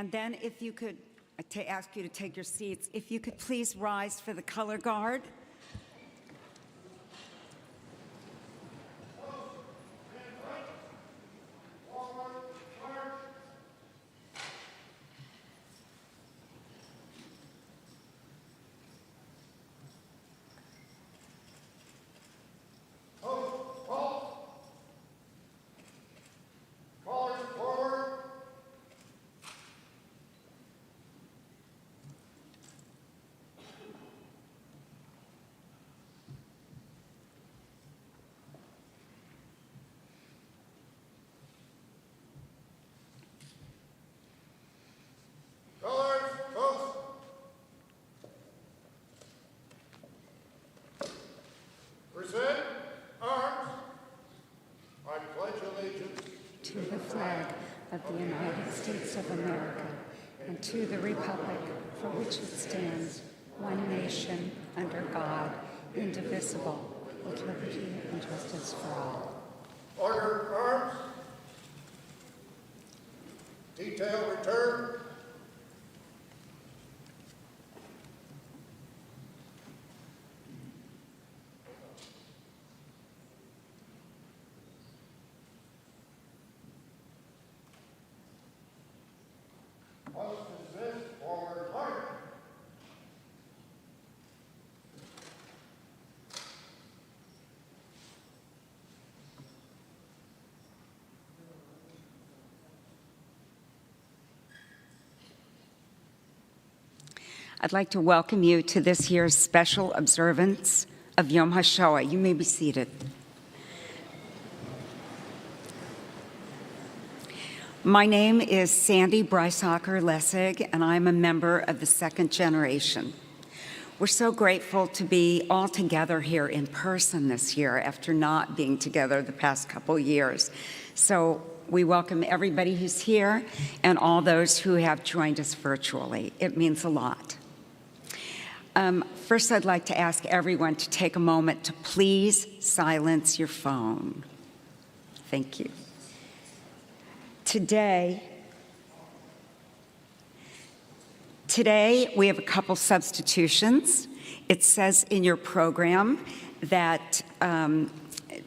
And then if you could, ask you to take your seats, if you could please rise for the color guard. To the flag of the United States of America, and to the republic for which it stands, one nation, under God, indivisible, with liberty and justice for all. Order, arms. Detail return. I'd like to welcome you to this year's special observance of Yom HaShoah. You may be seated. My name is Sandy Brysacher-Lessig, and I'm a member of the second generation. We're so grateful to be all together here in person this year after not being together the past couple years. So we welcome everybody who's here and all those who have joined us virtually. It means a lot. First, I'd like to ask everyone to take a moment to please silence your phone. Thank you. Today, we have a couple substitutions. It says in your program that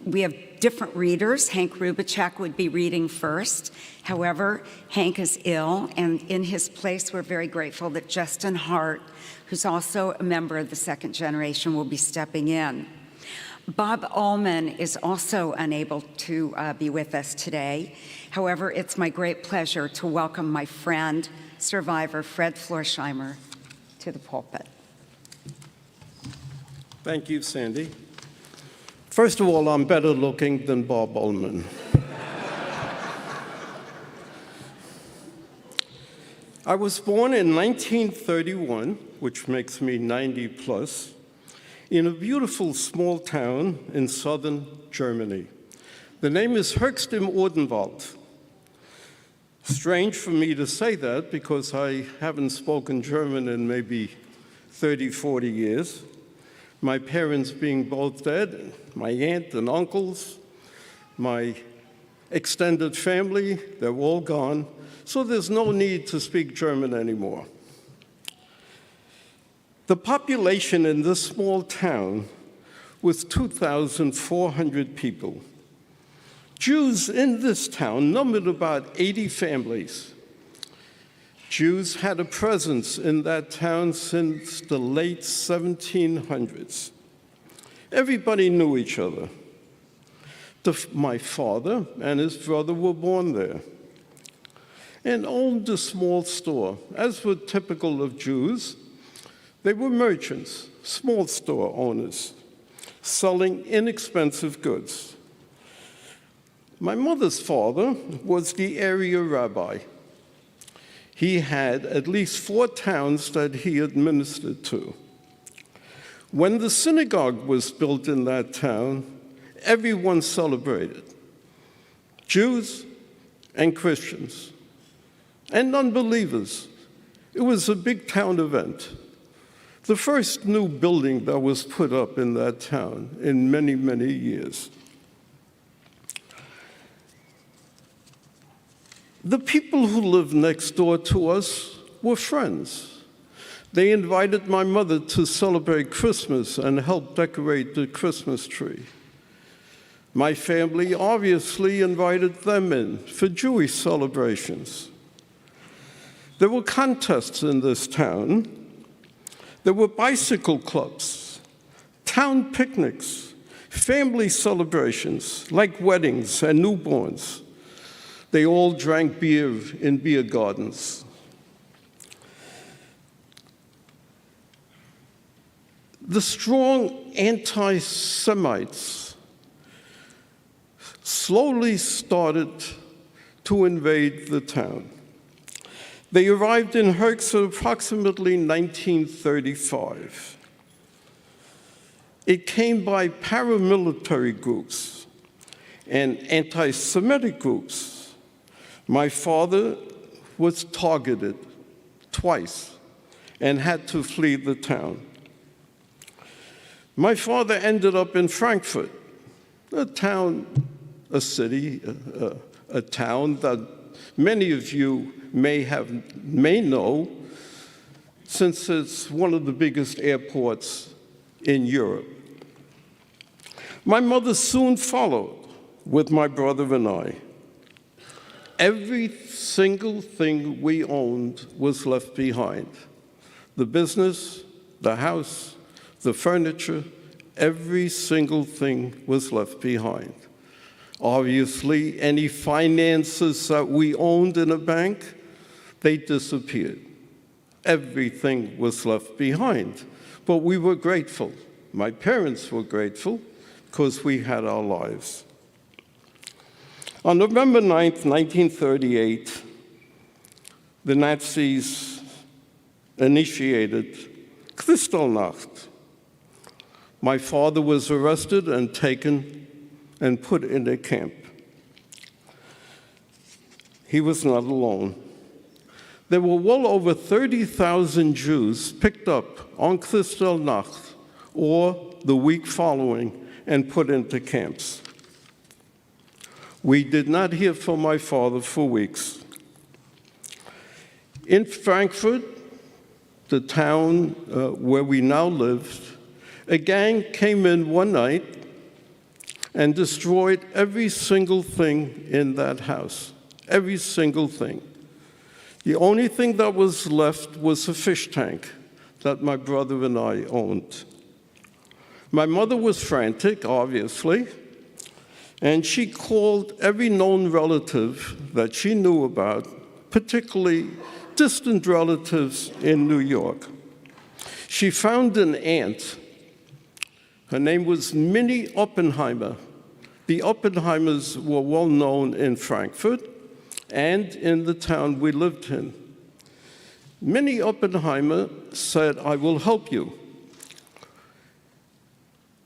we have different readers. Hank Rubachek would be reading first. However, Hank is ill, and in his place, we're very grateful that Josette Hart, who's also a member of the second generation, will be stepping in. Bob Ullman is also unable to be with us today. However, it's my great pleasure to welcome my friend, survivor Fred Florsheimer, to the pulpit. Thank you, Sandy. First of all, I'm better looking than Bob Ullman. I was born in 1931, which makes me 90 plus, in a beautiful small town in southern Germany. The name is Höchst im Odenwald. Strange for me to say that because I haven't spoken German in maybe 30, 40 years. My parents being both dead, my aunt and uncles, my extended family, they're all gone. So there's no need to speak German anymore. The population in this small town was 2,400 people. Jews in this town numbered about 80 families. Jews had a presence in that town since the late 1700s. Everybody knew each other. My father and his brother were born there and owned a small store. As were typical of Jews, they were merchants, small store owners, selling inexpensive goods. My mother's father was the area rabbi. He had at least 4 towns that he administered to. When the synagogue was built in that town, everyone celebrated, Jews and Christians and unbelievers. It was a big town event. The first new building that was put up in that town in many, many years. The people who lived next door to us were friends. They invited my mother to celebrate Christmas and help decorate the Christmas tree. My family obviously invited them in for Jewish celebrations. There were contests in this town. There were bicycle clubs, town picnics, family celebrations like weddings and newborns. They all drank beer in beer gardens. The strong anti-Semites slowly started to invade the town. They arrived in Herx at approximately 1935. It came by paramilitary groups and anti-Semitic groups. My father was targeted twice and had to flee the town. My father ended up in Frankfurt, a town that many of you may know, since it's one of the biggest airports in Europe. My mother soon followed with my brother and I. Every single thing we owned was left behind. The business, the house, the furniture, every single thing was left behind. Obviously, any finances that we owned in a bank, they disappeared. Everything was left behind. But we were grateful. My parents were grateful because we had our lives. On November 9th, 1938, the Nazis initiated Kristallnacht. My father was arrested and taken and put in a camp. He was not alone. There were well over 30,000 Jews picked up on Kristallnacht or the week following and put into camps. We did not hear from my father for weeks. In Frankfurt, the town where we now lived, a gang came in one night and destroyed every single thing in that house, every single thing. The only thing that was left was a fish tank that my brother and I owned. My mother was frantic, obviously, and she called every known relative that she knew about, particularly distant relatives in New York. She found an aunt. Her name was Minnie Oppenheimer. The Oppenheimers were well known in Frankfurt and in the town we lived in. Minnie Oppenheimer said, "I will help you."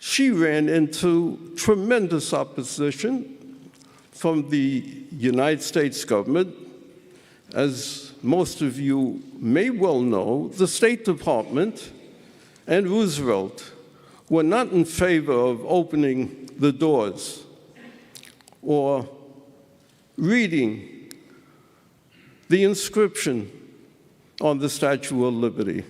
She ran into tremendous opposition from the United States government. As most of you may well know, the State Department and Roosevelt were not in favor of opening the doors or reading the inscription on the Statue of Liberty.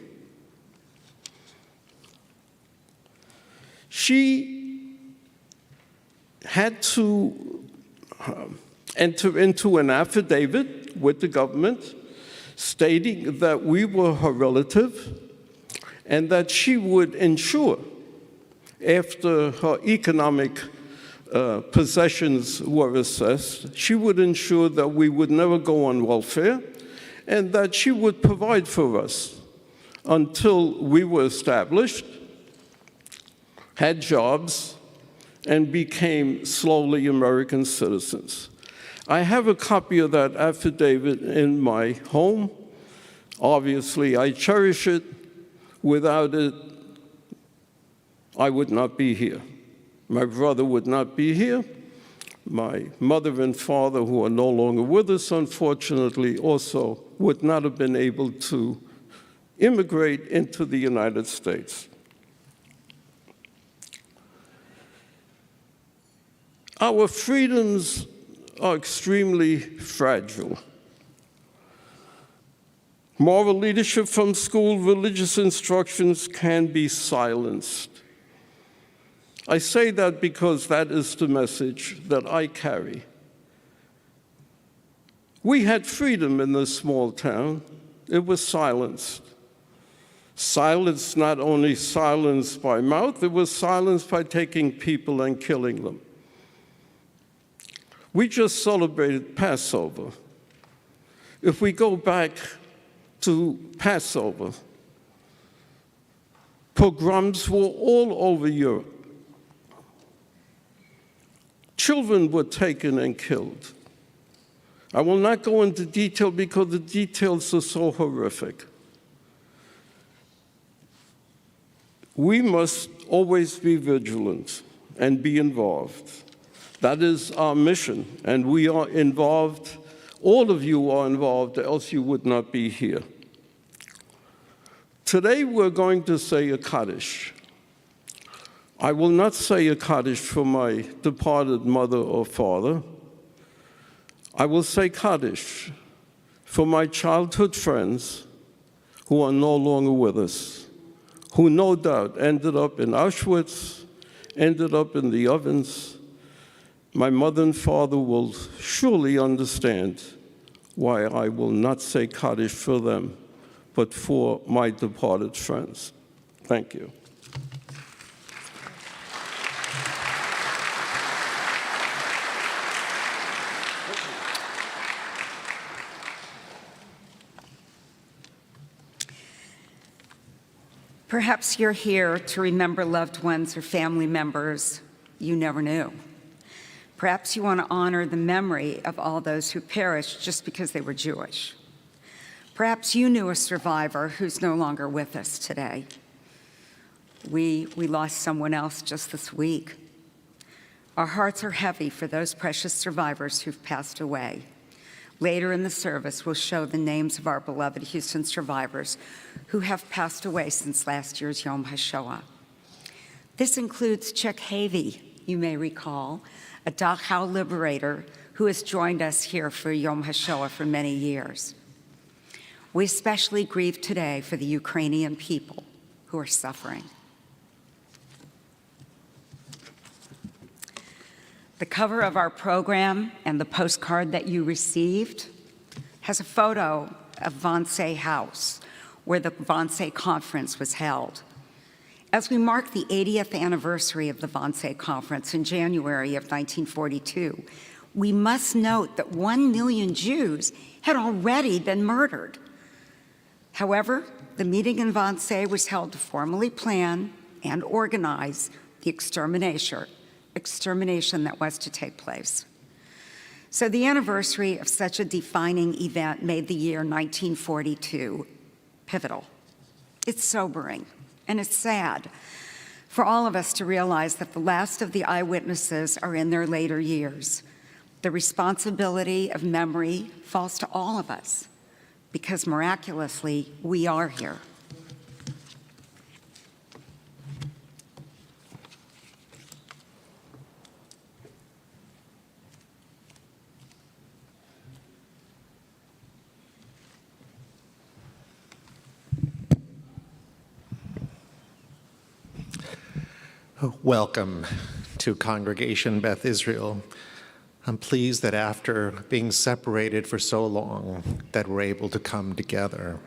She had to enter into an affidavit with the government stating that we were her relative and that she would ensure, after her economic possessions were assessed, she would ensure that we would never go on welfare and that she would provide for us until we were established, had jobs, and became slowly American citizens. I have a copy of that affidavit in my home. Obviously, I cherish it. Without it, I would not be here. My brother would not be here. My mother and father, who are no longer with us, unfortunately, also would not have been able to immigrate into the United States. Our freedoms are extremely fragile. Moral leadership from school, religious instructions can be silenced. I say that because that is the message that I carry. We had freedom in this small town. It was silenced. Silence, not only silenced by mouth, it was silenced by taking people and killing them. We just celebrated Passover. If we go back to Passover, pogroms were all over Europe. Children were taken and killed. I will not go into detail because the details are so horrific. We must always be vigilant and be involved. That is our mission, and we are involved. All of you are involved, else you would not be here. Today we're going to say a Kaddish. I will not say a Kaddish for my departed mother or father. I will say Kaddish for my childhood friends who are no longer with us, who no doubt ended up in Auschwitz, ended up in the ovens. My mother and father will surely understand why I will not say Kaddish for them, but for my departed friends. Thank you. Perhaps you're here to remember loved ones or family members you never knew. Perhaps you want to honor the memory of all those who perished just because they were Jewish. Perhaps you knew a survivor who's no longer with us today. We lost someone else just this week. Our hearts are heavy for those precious survivors who've passed away. Later in the service, we'll show the names of our beloved Houston survivors who have passed away since last year's Yom HaShoah. This includes Chuck Havey, you may recall, a Dachau liberator who has joined us here for Yom HaShoah for many years. We especially grieve today for the Ukrainian people who are suffering. The cover of our program and the postcard that you received has a photo of Wannsee House, where the Wannsee Conference was held. As we mark the 80th anniversary of the Wannsee Conference in January of 1942, we must note that 1 million Jews had already been murdered. However, the meeting in Wannsee was held to formally plan and organize the extermination that was to take place. So the anniversary of such a defining event made the year 1942 pivotal. It's sobering and it's sad for all of us to realize that the last of the eyewitnesses are in their later years. The responsibility of memory falls to all of us because miraculously we are here. Welcome to Congregation Beth Israel. I'm pleased that after being separated for so long, that we're able to come together.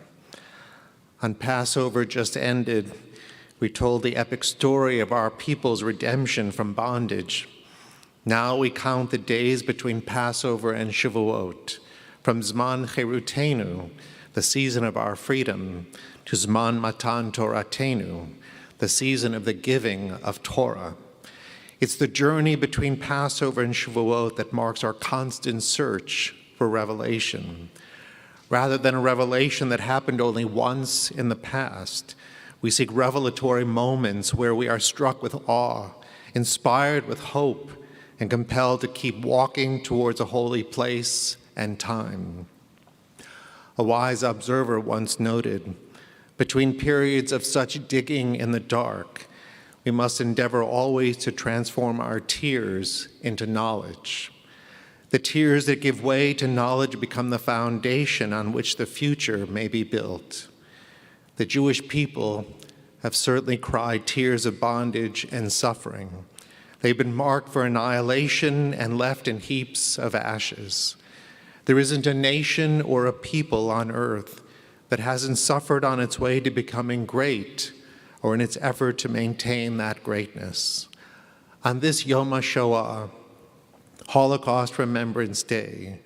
On Passover just ended, we told the epic story of our people's redemption from bondage. Now we count the days between Passover and Shavuot, from Zman Cherutenu, the season of our freedom, to Zman Matan Toratenu, the season of the giving of Torah. It's the journey between Passover and Shavuot that marks our constant search for revelation. Rather than a revelation that happened only once in the past, we seek revelatory moments where we are struck with awe, inspired with hope, and compelled to keep walking towards a holy place and time. A wise observer once noted, between periods of such digging in the dark, we must endeavor always to transform our tears into knowledge. The tears that give way to knowledge become the foundation on which the future may be built. The Jewish people have certainly cried tears of bondage and suffering. They've been marked for annihilation and left in heaps of ashes. There isn't a nation or a people on earth that hasn't suffered on its way to becoming great or in its effort to maintain that greatness. On this Yom HaShoah, Holocaust Remembrance Day,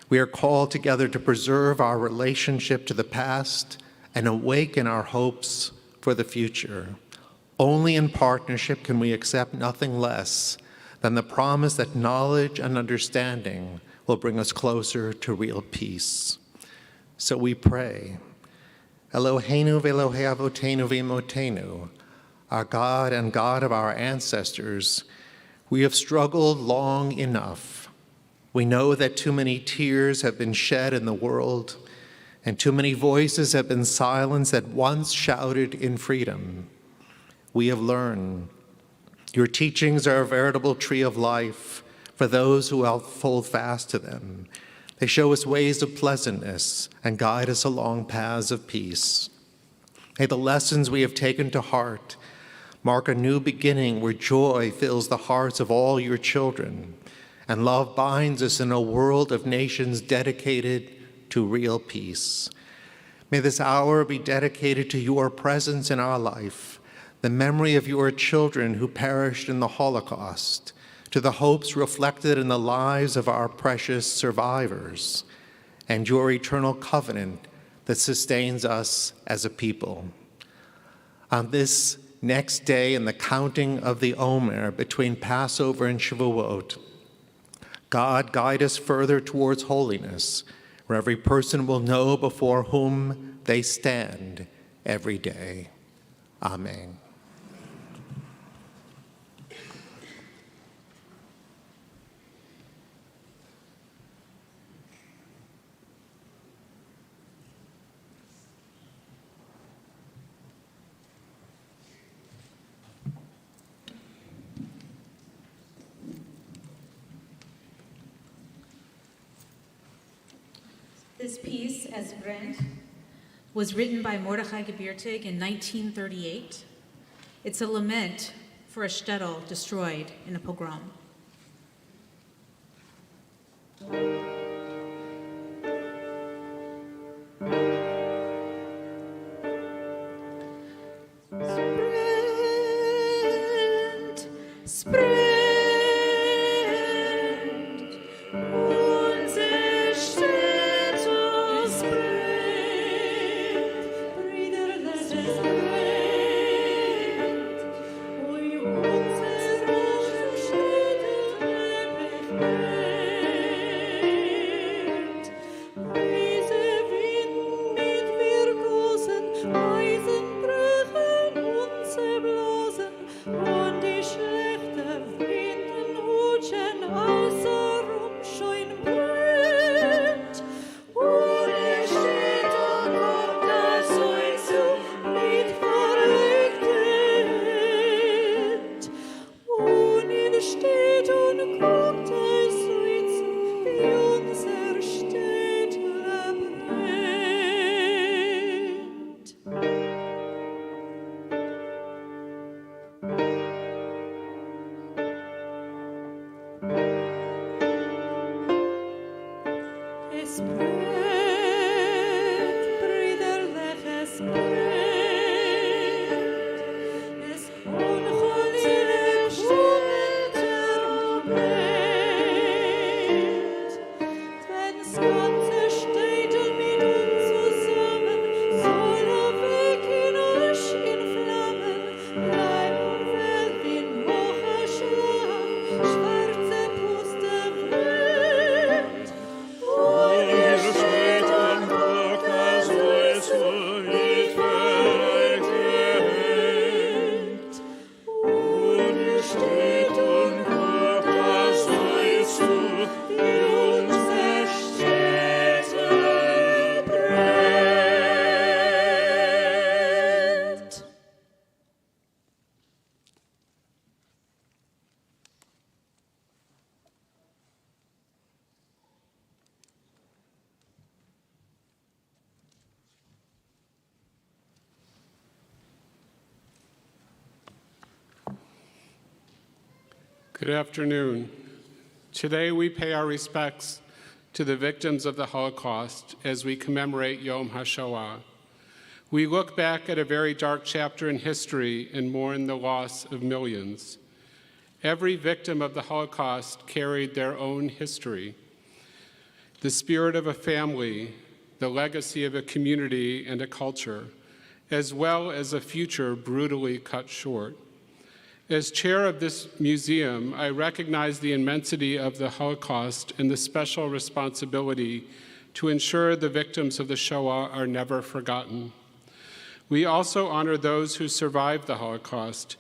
we are called together to preserve our relationship to the past and awaken our hopes for the future. Only in partnership can we accept nothing less than the promise that knowledge and understanding will bring us closer to real peace. So we pray, Eloheinu v'Elohei Avotenu v'Imotenu, our God and God of our ancestors, we have struggled long enough. We know that too many tears have been shed in the world, and too many voices have been silenced that once shouted in freedom. We have learned. Your teachings are a veritable tree of life for those who hold fast to them. They show us ways of pleasantness and guide us along paths of peace. May the lessons we have taken to heart mark a new beginning where joy fills the hearts of all your children, and love binds us in a world of nations dedicated to real peace. May this hour be dedicated to your presence in our life, the memory of your children who perished in the Holocaust, to the hopes reflected in the lives of our precious survivors, and your eternal covenant that sustains us as a people. On this next day in the counting of the Omer between Passover and Shavuot, God, guide us further towards holiness, where every person will know before whom they stand every day. Amen. This piece, as Brent, was written by Mordechai Gebirtig in 1938. It's a lament for a shtetl destroyed in a pogrom. Und die schlechte Good afternoon. Today we pay our respects to the victims of the Holocaust as we commemorate Yom HaShoah. We look back at a very dark chapter in history and mourn the loss of millions. Every victim of the Holocaust carried their own history, the spirit of a family, the legacy of a community and a culture, as well as a future brutally cut short. As chair of this museum, I recognize the immensity of the Holocaust and the special responsibility to ensure the victims of the Shoah are never forgotten. We also honor those who survived the Holocaust,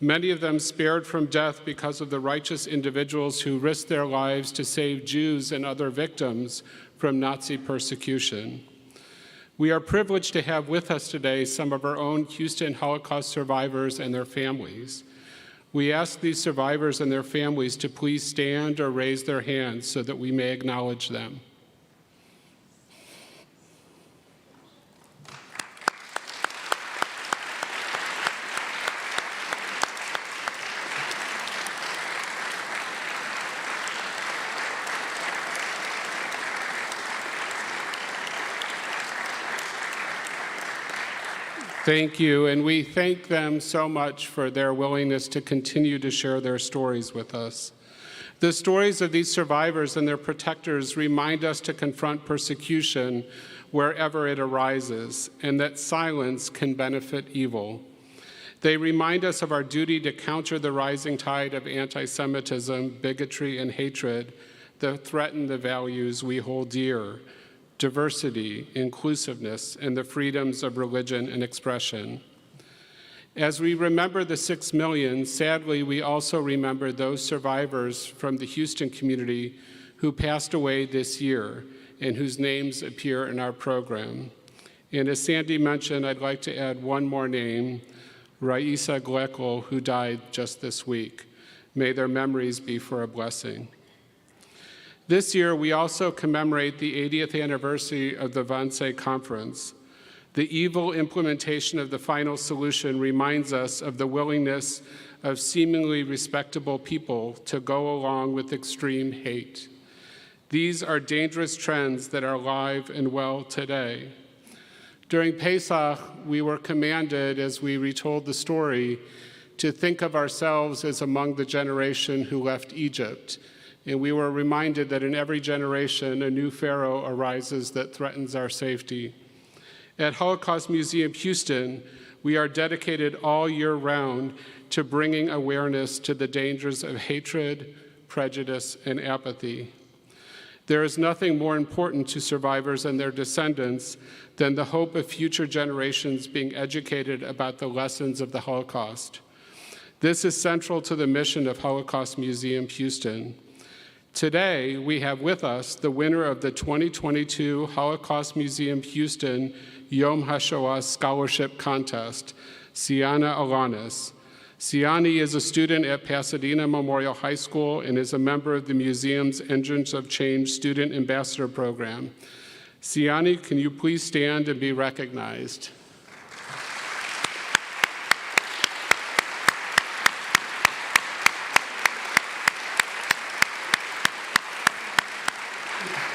many of them spared from death because of the righteous individuals who risked their lives to save Jews and other victims from Nazi persecution. We are privileged to have with us today some of our own Houston Holocaust survivors and their families. We ask these survivors and their families to please stand or raise their hands so that we may acknowledge them. Thank you, and we thank them so much for their willingness to continue to share their stories with us. The stories of these survivors and their protectors remind us to confront persecution wherever it arises, and that silence can benefit evil. They remind us of our duty to counter the rising tide of anti-Semitism, bigotry, and hatred that threaten the values we hold dear: diversity, inclusiveness, and the freedoms of religion and expression. As we remember the 6 million, sadly, we also remember those survivors from the Houston community who passed away this year and whose names appear in our program. And as Sandy mentioned, I'd like to add one more name, Raisa Gleckel, who died just this week. May their memories be for a blessing. This year, we also commemorate the 80th anniversary of the Wannsee Conference. The evil implementation of the final solution reminds us of the willingness of seemingly respectable people to go along with extreme hate. These are dangerous trends that are alive and well today. During Pesach, we were commanded, as we retold the story, to think of ourselves as among the generation who left Egypt. And we were reminded that in every generation, a new Pharaoh arises that threatens our safety. At Holocaust Museum Houston, we are dedicated all year round to bringing awareness to the dangers of hatred, prejudice, and apathy. There is nothing more important to survivors and their descendants than the hope of future generations being educated about the lessons of the Holocaust. This is central to the mission of Holocaust Museum Houston. Today, we have with us the winner of the 2022 Holocaust Museum Houston Yom HaShoah Scholarship Contest, Siana Alanis. Siani is a student at Pasadena Memorial High School and is a member of the museum's Engines of Change Student Ambassador Program. Siani, can you please stand and be recognized?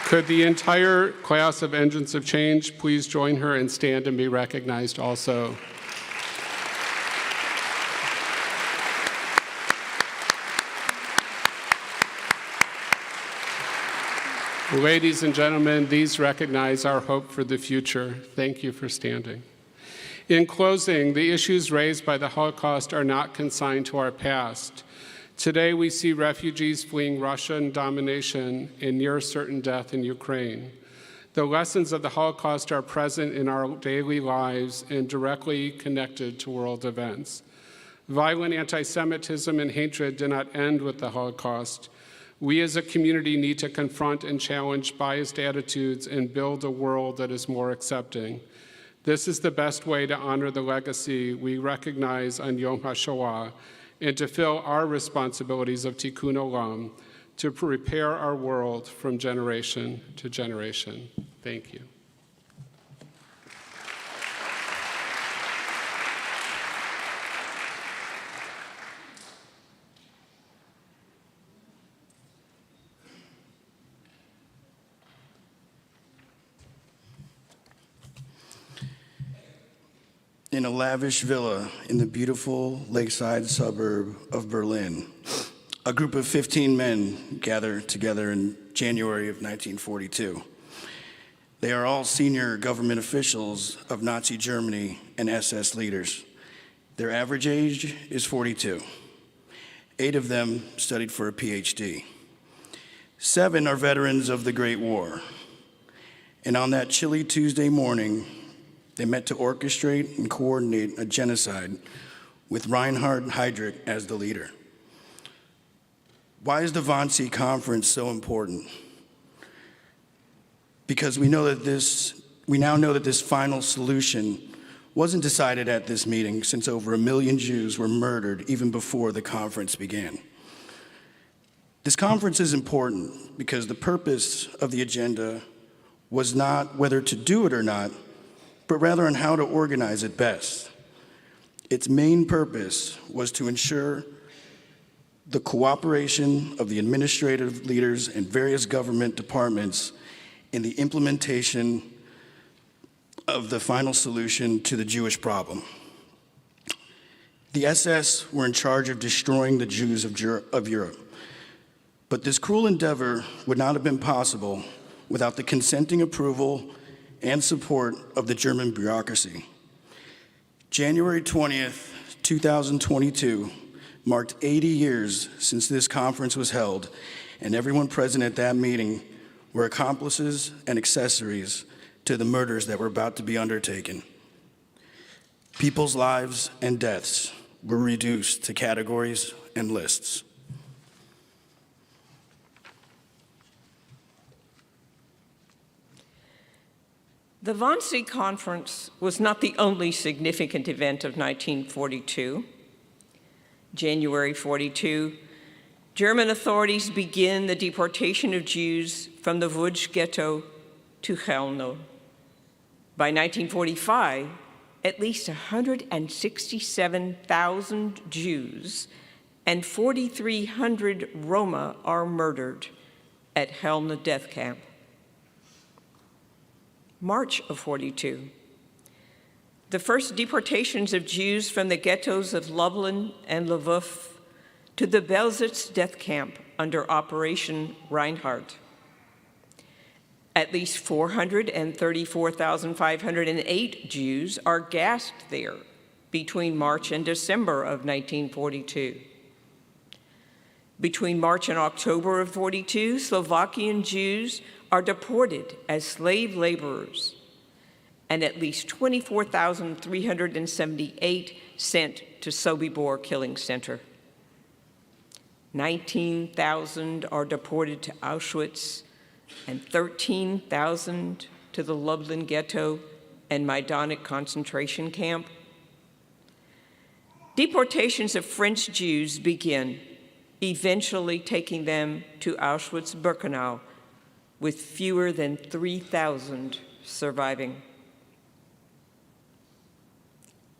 Could the entire class of Engines of Change please join her and stand and be recognized also? Ladies and gentlemen, these recognize our hope for the future. Thank you for standing. In closing, the issues raised by the Holocaust are not consigned to our past. Today, we see refugees fleeing Russian domination and near certain death in Ukraine. The lessons of the Holocaust are present in our daily lives and directly connected to world events. Violent anti-Semitism and hatred did not end with the Holocaust. We as a community need to confront and challenge biased attitudes and build a world that is more accepting. This is the best way to honor the legacy we recognize on Yom HaShoah and to fill our responsibilities of Tikkun Olam to prepare our world from generation to generation. Thank you. in a lavish villa in the beautiful lakeside suburb of Berlin. A group of 15 men gathered together in January of 1942. They are all senior government officials of Nazi Germany and SS leaders. Their average age is 42. 8 of them studied for a PhD. 7 are veterans of the Great War. And on that chilly Tuesday morning, they met to orchestrate and coordinate a genocide with Reinhard Heydrich as the leader. Why is the Wannsee Conference so important? Because we now know that this final solution wasn't decided at this meeting, since over 1 million Jews were murdered even before the conference began. This conference is important because the purpose of the agenda was not whether to do it or not, but rather on how to organize it best. Its main purpose was to ensure the cooperation of the administrative leaders and various government departments in the implementation of the final solution to the Jewish problem. The SS were in charge of destroying the Jews of Europe, but this cruel endeavor would not have been possible without the consenting approval and support of the German bureaucracy. January 20th, 2022 marked 80 years since this conference was held, and everyone present at that meeting were accomplices and accessories to the murders that were about to be undertaken. People's lives and deaths were reduced to categories and lists. The Wannsee Conference was not the only significant event of 1942. January 42, German authorities begin the deportation of Jews from the Łódź ghetto to Chełmno. By 1945, at least 167,000 Jews and 4,300 Roma are murdered at Chełmno death camp. March of 42. The first deportations of Jews from the ghettos of Lublin and Lwów to the Belzec death camp under Operation Reinhardt. At least 434,508 Jews are gassed there between March and December of 1942. Between March and October of 42, Slovakian Jews are deported as slave laborers, and at least 24,378 sent to Sobibor Killing Center. 19,000 are deported to Auschwitz, and 13,000 to the Lublin ghetto and Majdanek concentration camp. Deportations of French Jews begin, eventually taking them to Auschwitz-Birkenau, with fewer than 3,000 surviving.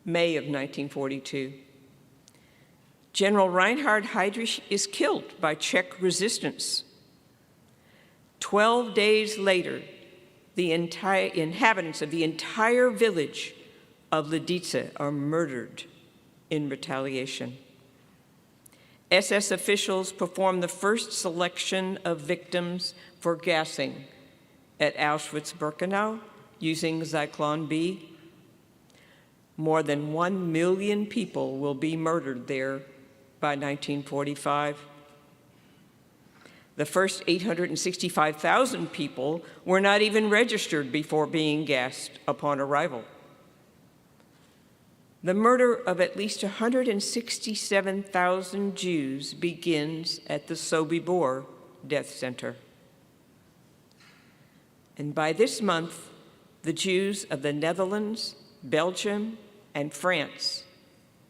May of 1942. General Reinhard Heydrich is killed by Czech resistance. 12 days later, the entire inhabitants of the entire village of Lidice are murdered in retaliation. SS officials performed the first selection of victims for gassing at Auschwitz-Birkenau using Zyklon B. More than 1 million people will be murdered there by 1945. The first 865,000 people were not even registered before being gassed upon arrival. The murder of at least 167,000 Jews begins at the Sobibor death center. And by this month, the Jews of the Netherlands, Belgium, and France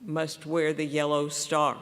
must wear the yellow star.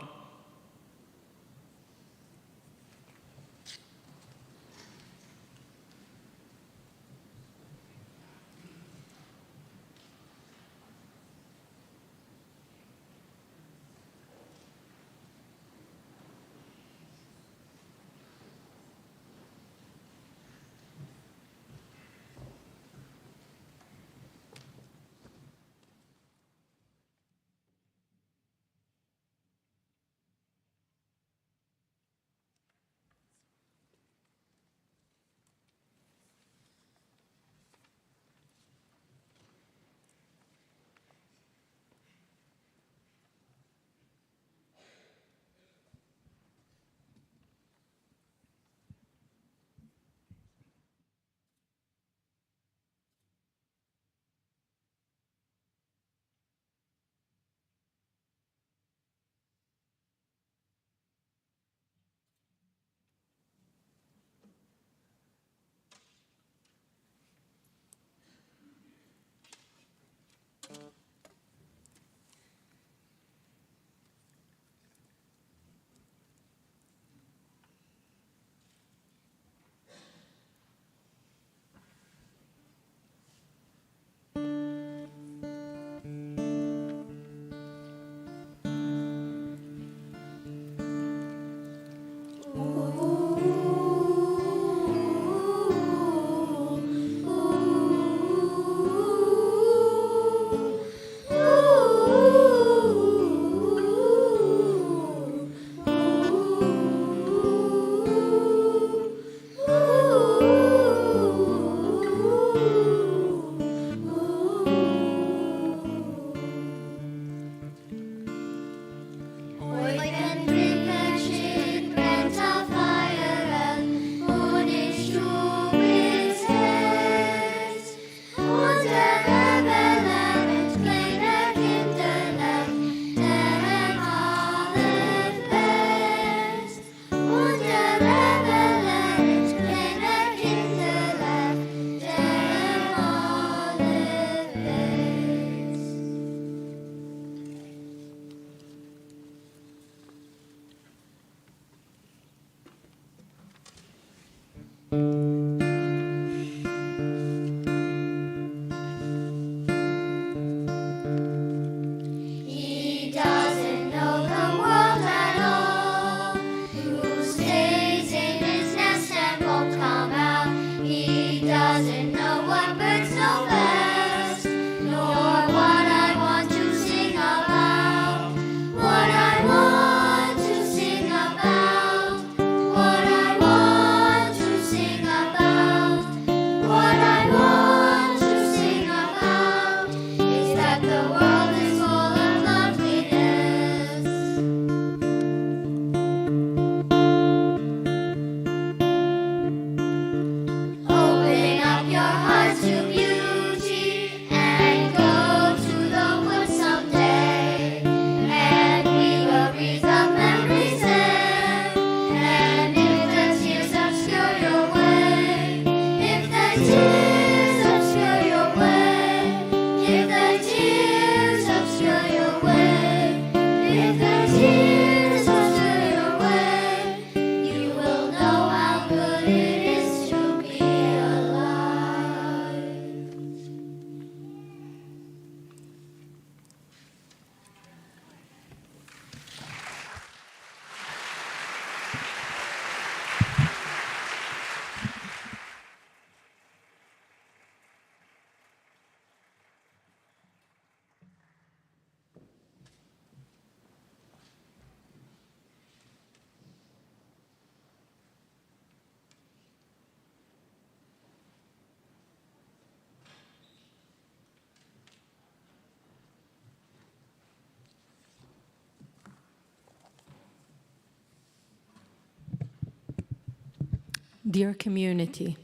Dear community,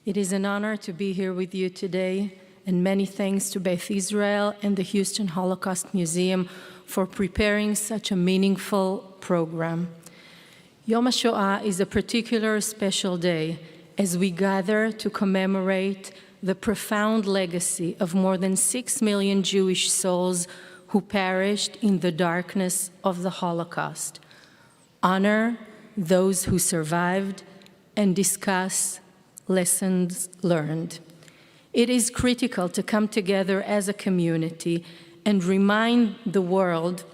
it is an honor to be here with you today, and many thanks to Beth Israel and the Houston Holocaust Museum for preparing such a meaningful program. Yom HaShoah is a particular special day as we gather to commemorate the profound legacy of more than 6 million Jewish souls who perished in the darkness of the Holocaust. Honor those who survived and discuss lessons learned. It is critical to come together as a community and remind the world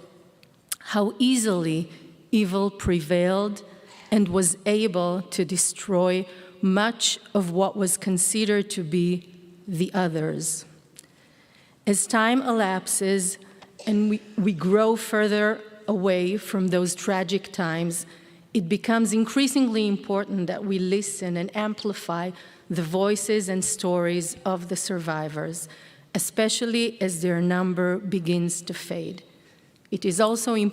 how easily evil prevailed and was able to destroy much of what was considered to be the others. As time elapses and we grow further away from those tragic times, it becomes increasingly important that we listen and amplify the voices and stories of the survivors, especially as their number begins to fade. It is also an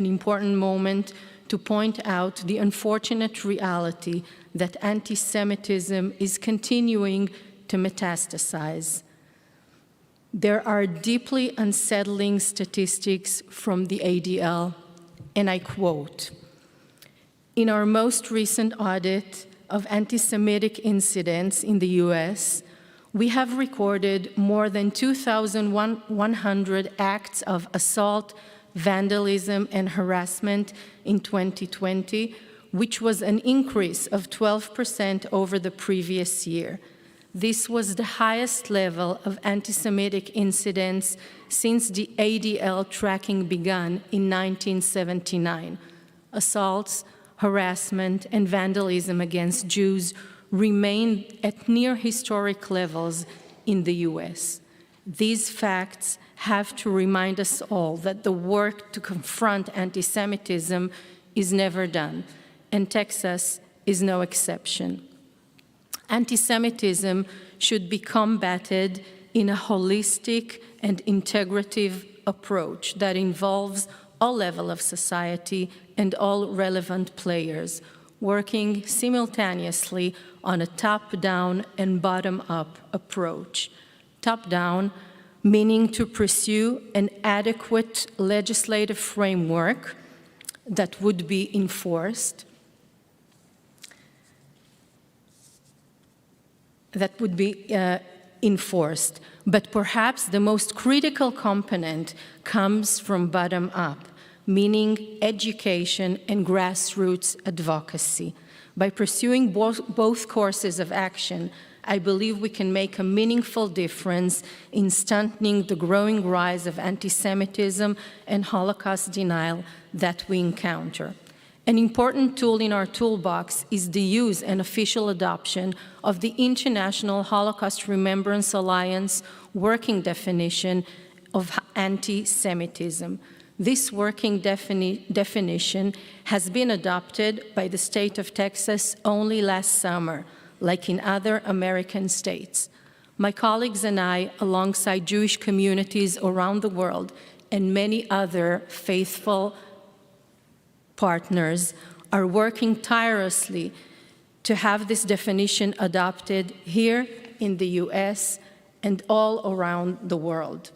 important moment to point out the unfortunate reality that anti-Semitism is continuing to metastasize. There are deeply unsettling statistics from the ADL, and I quote, "In our most recent audit of anti-Semitic incidents in the US, we have recorded more than 2,100 acts of assault, vandalism, and harassment in 2020, which was an increase of 12% over the previous year. This was the highest level of anti-Semitic incidents since the ADL tracking began in 1979. Assaults, harassment, and vandalism against Jews remain at near historic levels in the US. These facts have to remind us all that the work to confront anti-Semitism is never done, and Texas is no exception. Anti-Semitism should be combated in a holistic and integrative approach that involves all levels of society and all relevant players, working simultaneously on a top-down and bottom-up approach. Top-down, meaning to pursue an adequate legislative framework that would be enforced, but perhaps the most critical component comes from bottom-up, meaning education and grassroots advocacy. By pursuing both courses of action, I believe we can make a meaningful difference in stunting the growing rise of anti-Semitism and Holocaust denial that we encounter. An important tool in our toolbox is the use and official adoption of the International Holocaust Remembrance Alliance working definition of anti-Semitism. This working definition has been adopted by the state of Texas only last summer, like in other American states. My colleagues and I, alongside Jewish communities around the world and many other faithful partners, are working tirelessly to have this definition adopted here in the US and all around the world.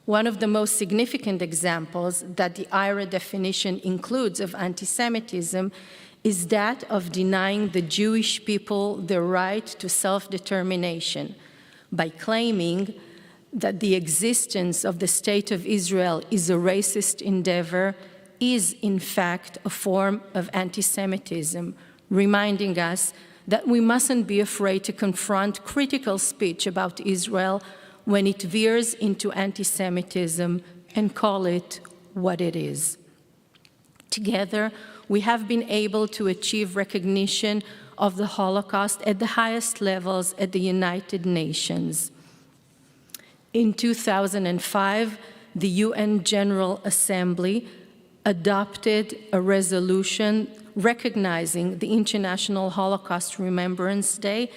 One of the most significant examples that the IRA definition includes of anti-Semitism is that of denying the Jewish people the right to self-determination by claiming that the existence of the State of Israel is a racist endeavor is, in fact, a form of anti-Semitism, reminding us that we mustn't be afraid to confront critical speech about Israel when it veers into anti-Semitism and call it what it is. Together, we have been able to achieve recognition of the Holocaust at the highest levels at the United Nations. In 2005, the UN General Assembly adopted a resolution recognizing the International Holocaust Remembrance Day,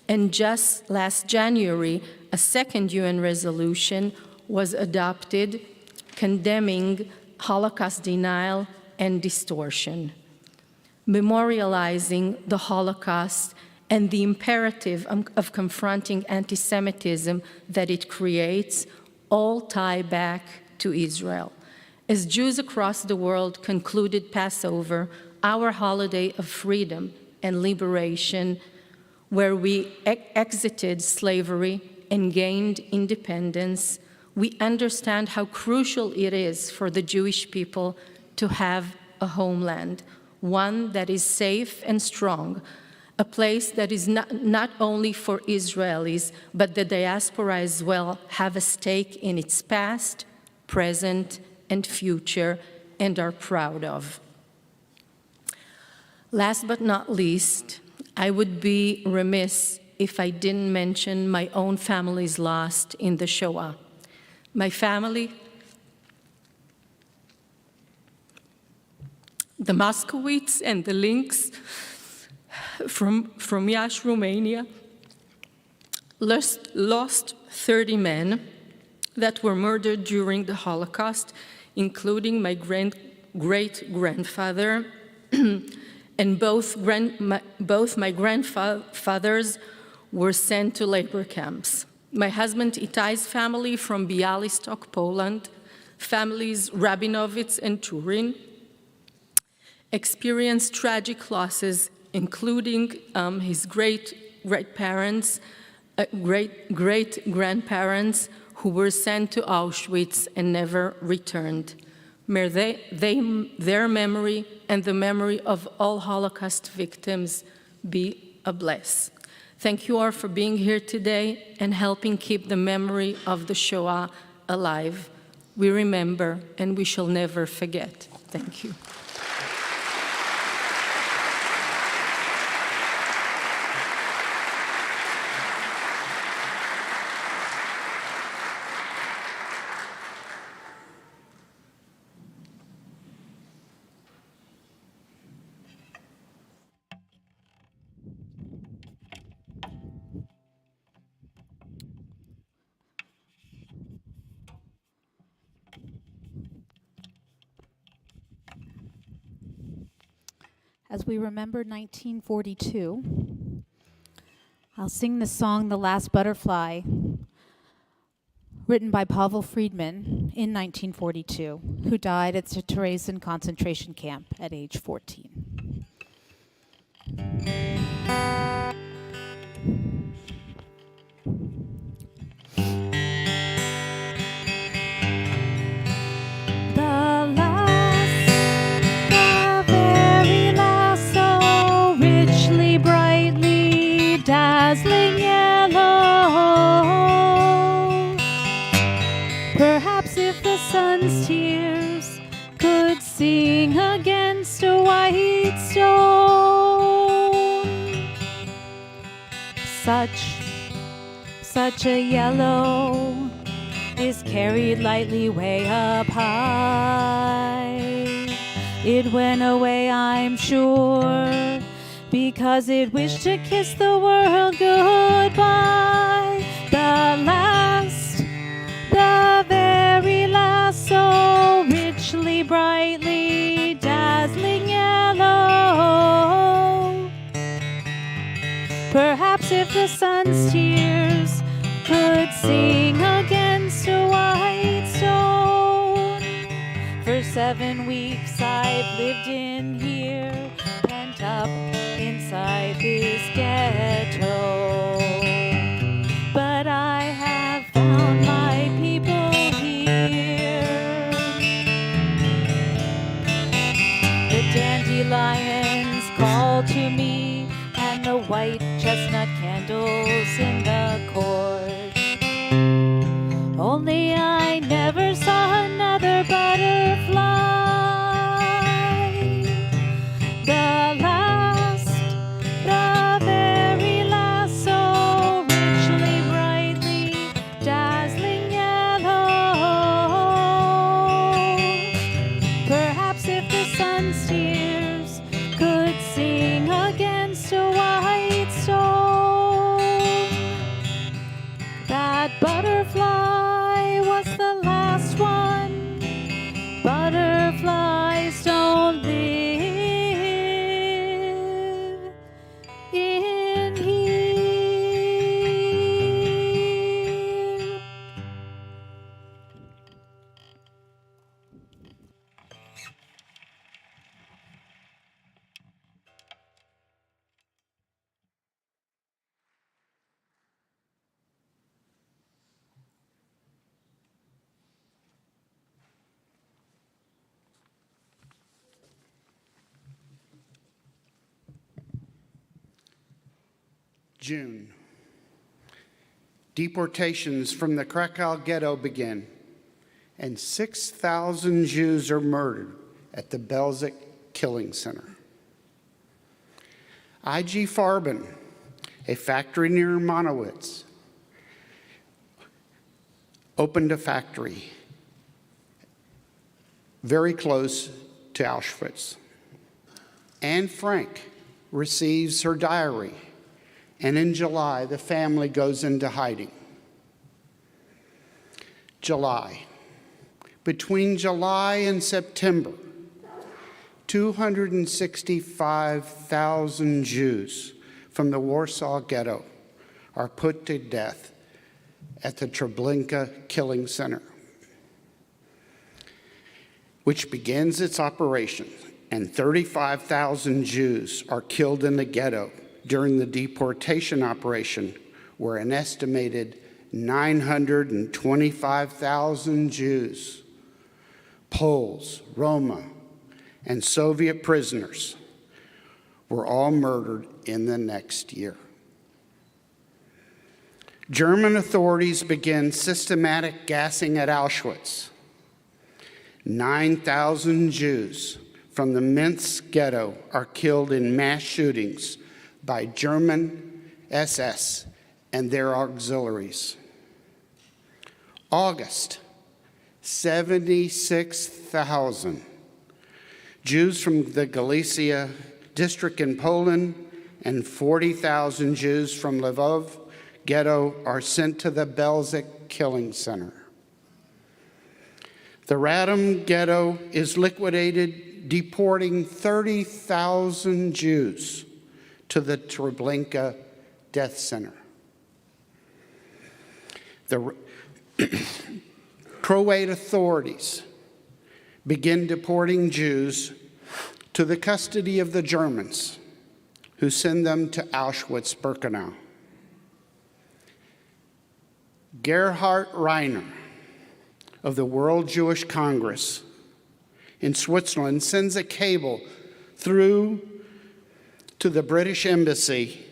and just last January, a second UN resolution was adopted condemning Holocaust denial and distortion. memorializing the Holocaust and the imperative of confronting anti-Semitism that it creates all tie back to Israel. As Jews across the world concluded Passover, our holiday of freedom and liberation, where we exited slavery and gained independence, we understand how crucial it is for the Jewish people to have a homeland, one that is safe and strong, a place that is not only for Israelis, but the diaspora as well have a stake in its past, present, and future, and are proud of. Last but not least, I would be remiss if I didn't mention my own family's loss in the Shoah. My family, the Moskowitz and the Links from Iași, Romania, lost 30 men that were murdered during the Holocaust, including my great-grandfather, and both my grandfathers were sent to labor camps. My husband Itai's family from Białystok, Poland, families Rabinowitz and Turin, experienced tragic losses, including his great-grandparents who were sent to Auschwitz and never returned. May their memory and the memory of all Holocaust victims be a bless. Thank you all for being here today and helping keep the memory of the Shoah alive. We remember and we shall never forget. Thank you. As we remember 1942, I'll sing the song The Last Butterfly, written by Pavel Friedman in 1942, who died at the Theresian concentration camp at age 14. Dazzling yellow. Perhaps if the sun's tears could sing against a white stone, such a yellow is carried lightly way up high. It went away, I'm sure, because it wished to kiss the world goodbye. The very last, so richly, brightly, dazzling yellow. Perhaps if the sun's tears could sing against a white stone. For 7 weeks I've lived in here, pent up inside this ghetto, but I have found my people here. The dandelions call to me, and the white chestnut candles in the court. Only I never saw another butterfly. Butterfly was the last one. Butterflies don't live June. Deportations from the Krakow ghetto begin, and 6,000 Jews are murdered at the Belzec Killing Center. IG Farben, a factory near Monowitz, opened a factory very close to Auschwitz. Anne Frank receives her diary, and in July, the family goes into hiding. July. Between July and September, 265,000 Jews from the Warsaw Ghetto are put to death at the Treblinka Killing Center, which begins its operation, and 35,000 Jews are killed in the ghetto during the deportation operation, where an estimated 925,000 Jews, Poles, Roma, and Soviet prisoners were all murdered in the next year. German authorities began systematic gassing at Auschwitz. 9,000 Jews from the Minsk ghetto are killed in mass shootings by German SS and their auxiliaries. August, 76,000 Jews from the Galicia district in Poland and 40,000 Jews from Lvov ghetto are sent to the Belzec Killing Center. The Radom ghetto is liquidated, deporting 30,000 Jews to the Treblinka Death Center. The Croat authorities begin deporting Jews to the custody of the Germans, who send them to Auschwitz-Birkenau. Gerhard Reiner of the World Jewish Congress in Switzerland sends a cable through to the British Embassy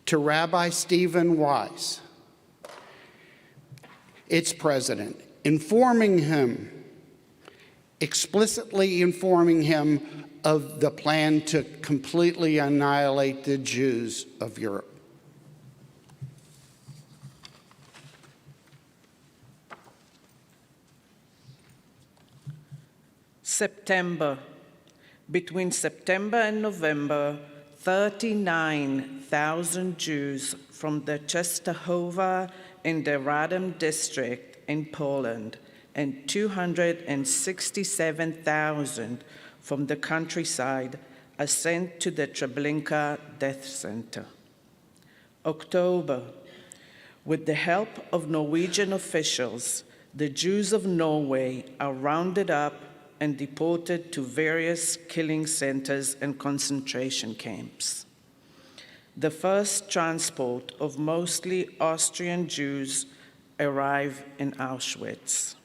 to Rabbi Stephen Wise, its president, explicitly informing him of the plan to completely annihilate the Jews of Europe. September. Between September and November, 39,000 Jews from the Częstochowa and the Radom district in Poland and 267,000 from the countryside are sent to the Treblinka Death Center. October. With the help of Norwegian officials, the Jews of Norway are rounded up and deported to various killing centers and concentration camps. The first transport of mostly Austrian Jews arrive in Auschwitz.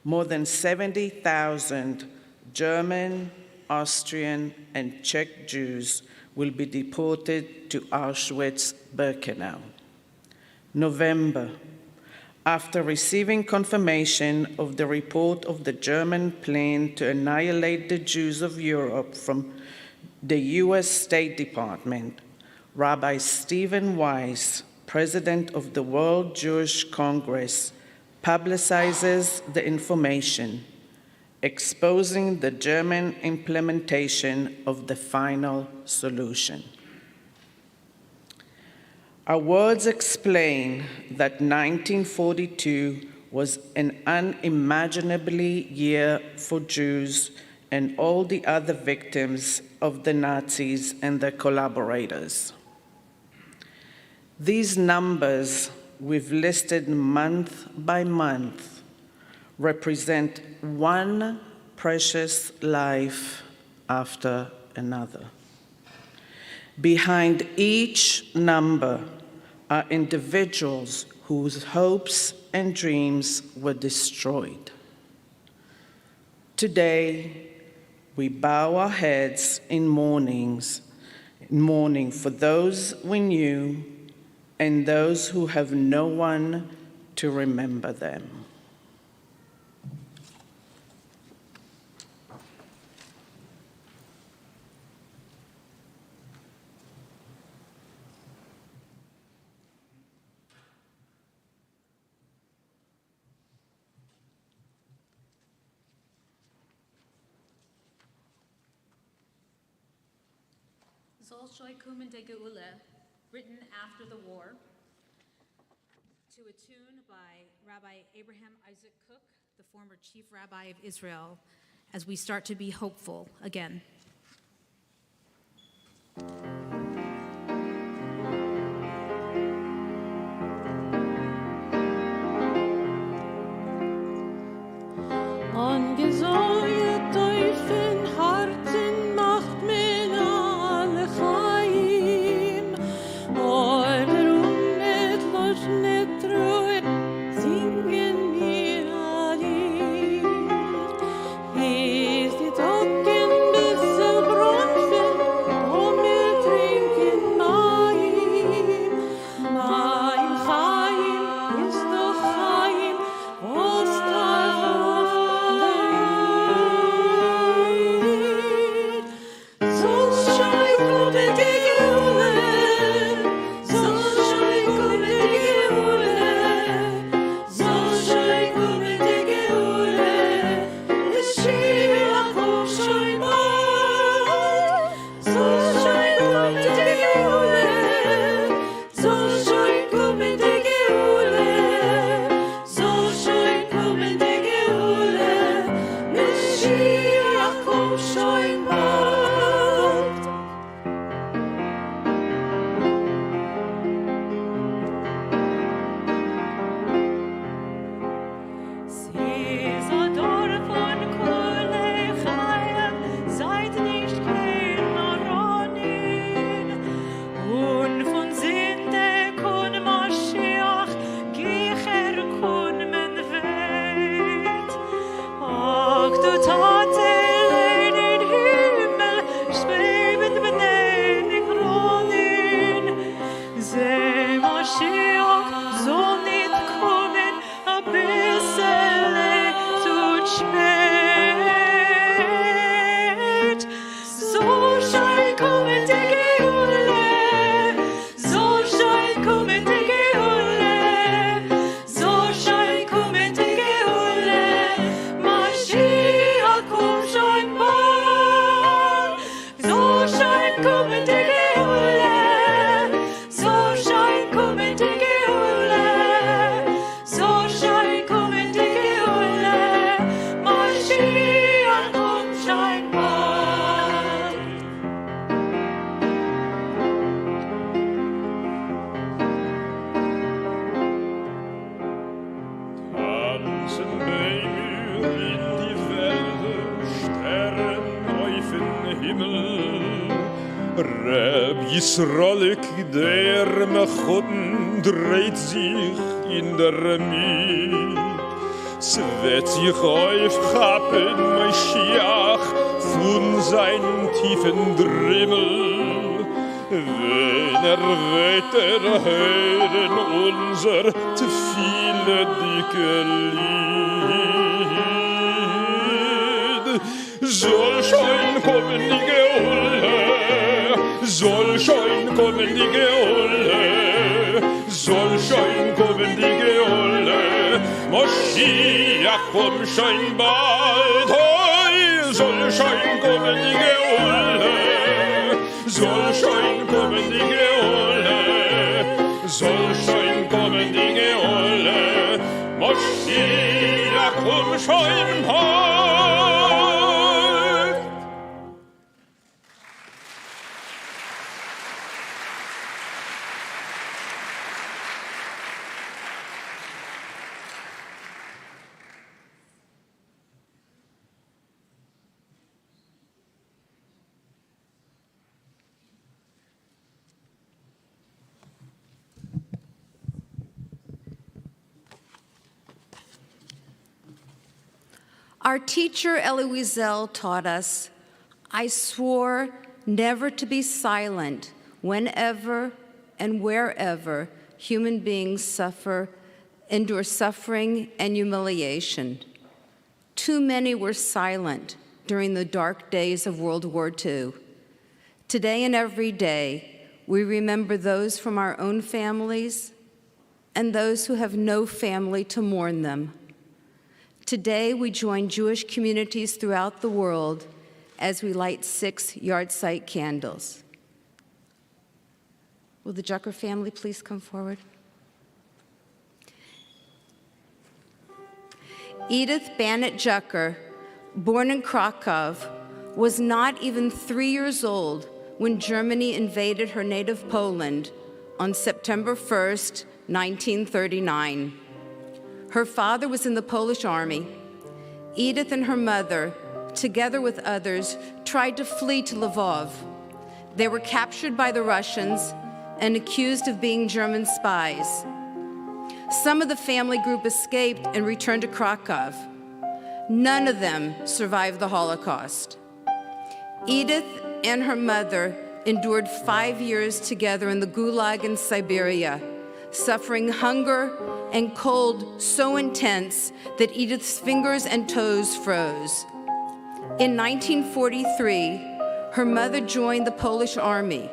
More than 70,000 German, Austrian, and Czech Jews will be deported to Auschwitz-Birkenau. November. After receiving confirmation of the report of the German plan to annihilate the Jews of Europe from the US State Department, Rabbi Stephen Wise, president of the World Jewish Congress, publicizes the information, exposing the German implementation of the final solution. Our words explain that 1942 was an unimaginably year for Jews and all the other victims of the Nazis and their collaborators. These numbers we've listed month by month represent one precious life after another. Behind each number are individuals whose hopes and dreams were destroyed. Today, we bow our heads in mourning for those we knew and those who have no one to remember them. Zol Shoy Kumen de Geule, written after the war, to a tune by Rabbi Abraham Isaac Cook, the former chief rabbi of Israel, as we start to be hopeful again. Angesäue Teufeln Harten macht mir alle Chaim. Oder mit Loschnet Ruhe singen wir Alir. Ist die Tocken bissel Bronfen, wir trinken Maim. Maim Chaim ist doch Chaim, was Yisrolik der Mechoden dreht sich in der Miet. Es wird sich aufchappen, Mashiach, von seinem tiefen Drimmel. Wenn wird hören unser zu viele dicke Lied. Soll schon kommen die Geule, soll schon kommen die Geule, soll schon kommen die Geule. Moschiach, komm schon bald, hoi, soll schon kommen die Geule, soll schon kommen die Geule, soll schon kommen die Geule. Moschiach, komm schon bald. Our teacher Elie taught us, I swore never to be silent whenever and wherever human beings endure suffering and humiliation. Too many were silent during the dark days of World War II. Today and every day, we remember those from our own families and those who have no family to mourn them. Today, we join Jewish communities throughout the world as we light 6 yahrzeit candles. Will the Jucker family please come forward? Edith Bannet Jucker, born in Krakow, was not even 3 years old when Germany invaded her native Poland on September 1st, 1939. Her father was in the Polish army. Edith and her mother, together with others, tried to flee to Lvov. They were captured by the Russians and accused of being German spies. Some of the family group escaped and returned to Krakow. None of them survived the Holocaust. Edith and her mother endured 5 years together in the Gulag in Siberia, suffering hunger and cold so intense that Edith's fingers and toes froze. In 1943, her mother joined the Polish army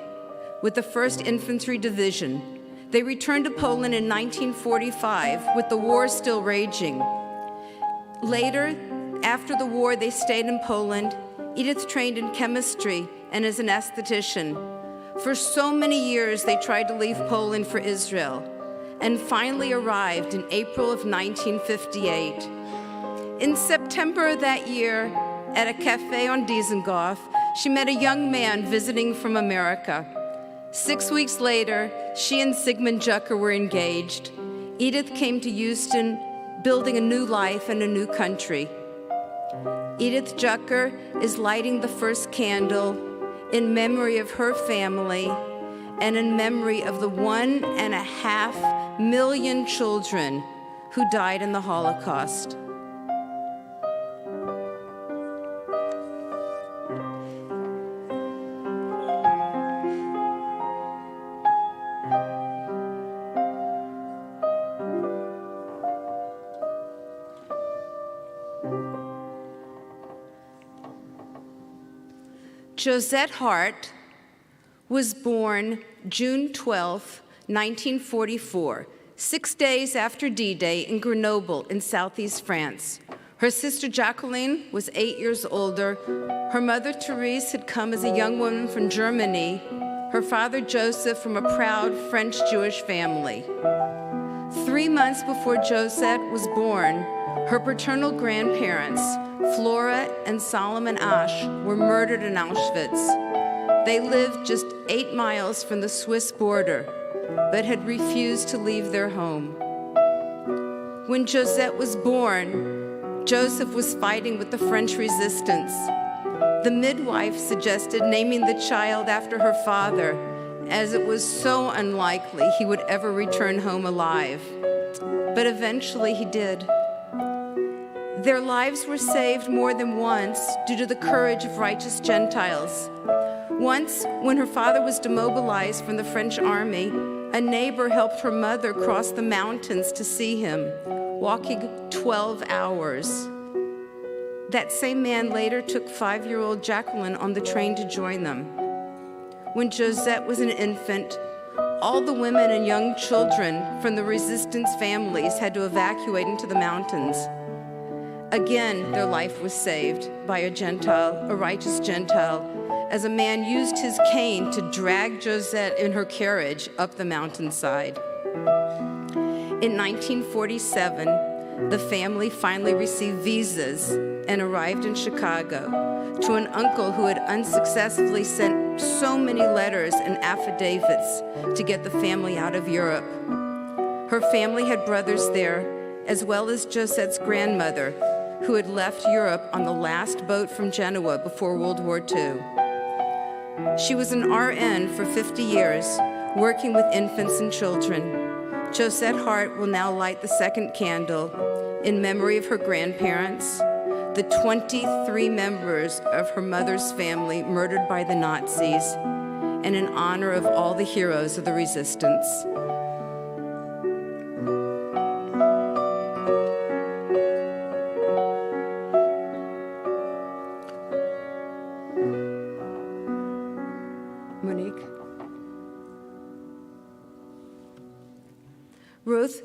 with the 1st Infantry Division. They returned to Poland in 1945 with the war still raging. Later, after the war, they stayed in Poland. Edith trained in chemistry and as an esthetician. For so many years, they tried to leave Poland for Israel and finally arrived in April of 1958. In September of that year, at a cafe on Dizengoff, she met a young man visiting from America. 6 weeks later, she and Sigmund Jucker were engaged. Edith came to Houston, building a new life and a new country. Edith Jucker is lighting the first candle in memory of her family and in memory of the 1.5 million children who died in the Holocaust. Josette Hart was born June 12, 1944, 6 days after D-Day in Grenoble in southeast France. Her sister Jacqueline was 8 years older. Her mother Therese had come as a young woman from Germany, her father Joseph from a proud French Jewish family. 3 months before Josette was born, her paternal grandparents, Flora and Solomon Asch, were murdered in Auschwitz. They lived just 8 miles from the Swiss border, but had refused to leave their home. When Josette was born, Joseph was fighting with the French resistance. The midwife suggested naming the child after her father, as it was so unlikely he would ever return home alive. But eventually he did. Their lives were saved more than once due to the courage of righteous Gentiles. Once, when her father was demobilized from the French army, a neighbor helped her mother cross the mountains to see him, walking 12 hours. That same man later took 5-year-old Jacqueline on the train to join them. When Josette was an infant, all the women and young children from the resistance families had to evacuate into the mountains. Again, their life was saved by a righteous Gentile, as a man used his cane to drag Josette in her carriage up the mountainside. In 1947, the family finally received visas and arrived in Chicago to an uncle who had unsuccessfully sent so many letters and affidavits to get the family out of Europe. Her family had brothers there, as well as Josette's grandmother, who had left Europe on the last boat from Genoa before World War II. She was an RN for 50 years, working with infants and children. Josette Hart will now light the second candle in memory of her grandparents, the 23 members of her mother's family murdered by the Nazis, and in honor of all the heroes of the resistance. Monique. Rose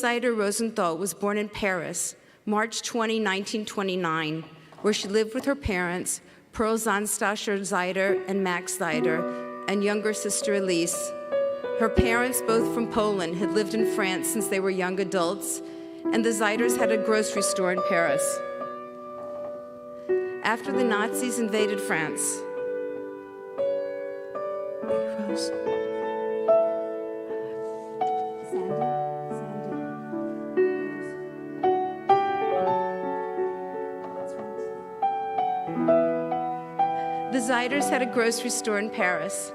Zeider Rosenthal was born in Paris, March 20, 1929, where she lived with her parents, Pearl Zahnstacher Zeider and Max Zeider, and younger sister Elise. Her parents, both from Poland, had lived in France since they were young adults, and the Zeiders had a grocery store in Paris. After the Nazis invaded France, the Zeiders had a grocery store in Paris.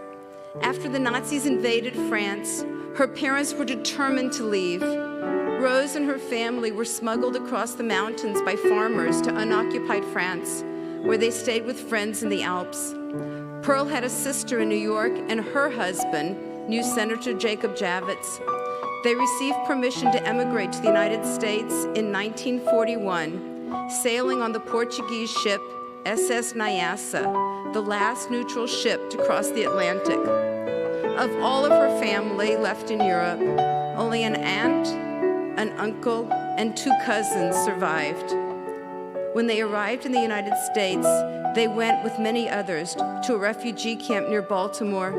After the Nazis invaded France, her parents were determined to leave. Rose and her family were smuggled across the mountains by farmers to unoccupied France, where they stayed with friends in the Alps. Pearl had a sister in New York, and her husband knew Senator Jacob Javits. They received permission to emigrate to the United States in 1941, sailing on the Portuguese ship SS Nyassa, the last neutral ship to cross the Atlantic. Of all of her family left in Europe, only an aunt, an uncle, and 2 cousins survived. When they arrived in the United States, they went with many others to a refugee camp near Baltimore.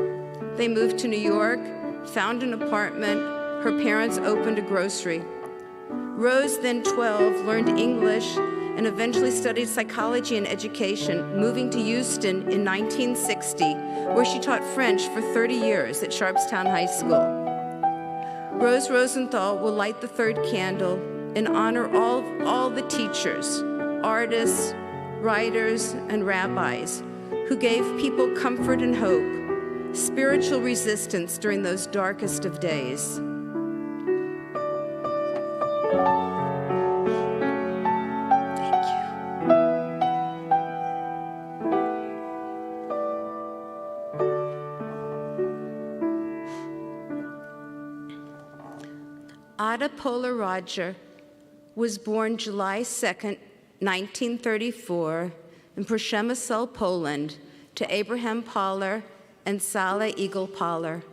They moved to New York, found an apartment. Her parents opened a grocery. Rose, then 12, learned English and eventually studied psychology and education, moving to Houston in 1960, where she taught French for 30 years at Sharpstown High School. Rose Rosenthal will light the 3rd candle in honor of all the teachers, artists, writers, and rabbis who gave people comfort and hope, spiritual resistance during those darkest of days. Ada Pola Roger was born July 2nd, 1934, in Przemysl, Poland, to Abraham Poller and Sala Eagle Poller.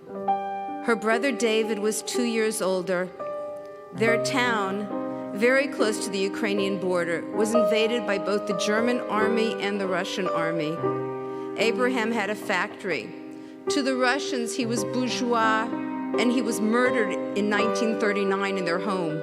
Her brother David was 2 years older. Their town, very close to the Ukrainian border, was invaded by both the German army and the Russian army. Abraham had a factory. To the Russians, he was bourgeois, and he was murdered in 1939 in their home.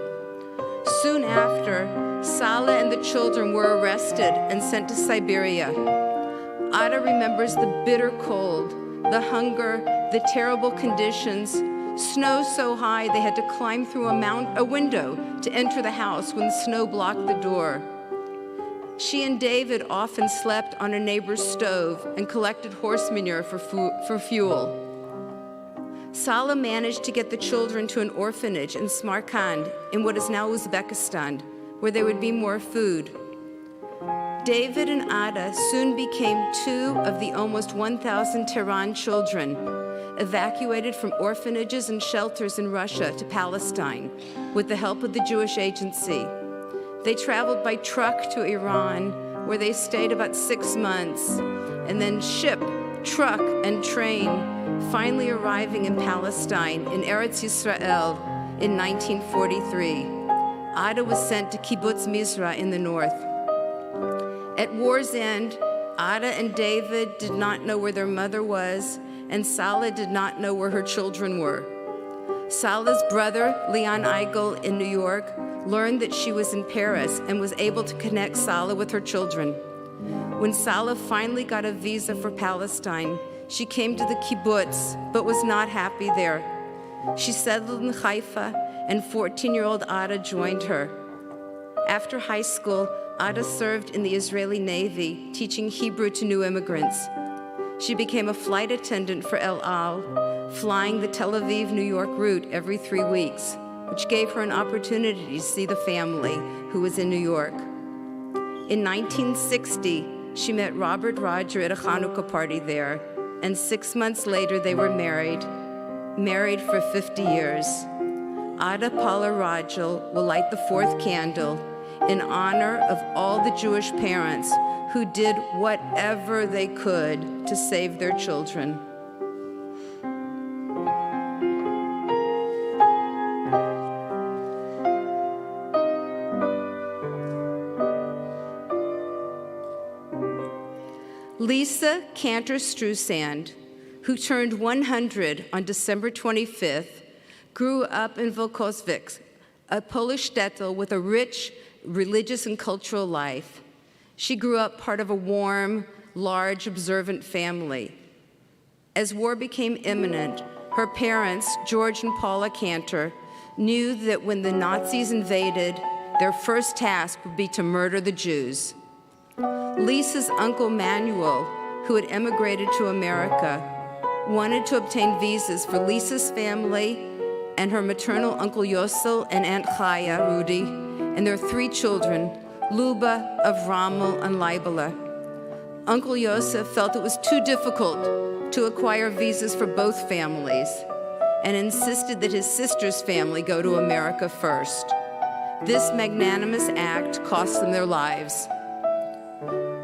Soon after, Sala and the children were arrested and sent to Siberia. Ada remembers the bitter cold, the hunger, the terrible conditions, snow so high they had to climb through a window to enter the house when the snow blocked the door. She and David often slept on a neighbor's stove and collected horse manure for fuel. Sala managed to get the children to an orphanage in Samarkand, in what is now Uzbekistan, where there would be more food. David and Ada soon became 2 of the almost 1,000 Tehran children evacuated from orphanages and shelters in Russia to Palestine with the help of the Jewish Agency. They traveled by truck to Iran, where they stayed about 6 months, and then ship, truck, and train, finally arriving in Palestine, in Eretz Yisrael, in 1943. Ada was sent to Kibbutz Mizrah in the north. At war's end, Ada and David did not know where their mother was, and Sala did not know where her children were. Sala's brother, Leon Eigel, in New York, learned that she was in Paris and was able to connect Sala with her children. When Sala finally got a visa for Palestine, she came to the kibbutz, but was not happy there. She settled in Haifa, and 14-year-old Ada joined her. After high school, Ada served in the Israeli Navy, teaching Hebrew to new immigrants. She became a flight attendant for El Al, flying the Tel Aviv-New York route every 3 weeks, which gave her an opportunity to see the family who was in New York. In 1960, she met Robert Roger at a Hanukkah party there, and 6 months later they were married for 50 years. Ada Paula Rajel will light the 4th candle in honor of all the Jewish parents who did whatever they could to save their children. Lisa Cantor Strusand, who turned 100 on December 25th, grew up in Volkowice, a Polish shtetl with a rich religious and cultural life. She grew up part of a warm, large, observant family. As war became imminent, her parents, George and Paula Cantor, knew that when the Nazis invaded, their first task would be to murder the Jews. Lisa's uncle Manuel, who had emigrated to America, wanted to obtain visas for Lisa's family and her maternal Uncle Yosel and Aunt Chaya, Rudy, and their 3 children, Luba, Avramel, and Leibele. Uncle Yosef felt it was too difficult to acquire visas for both families and insisted that his sister's family go to America first. This magnanimous act cost them their lives.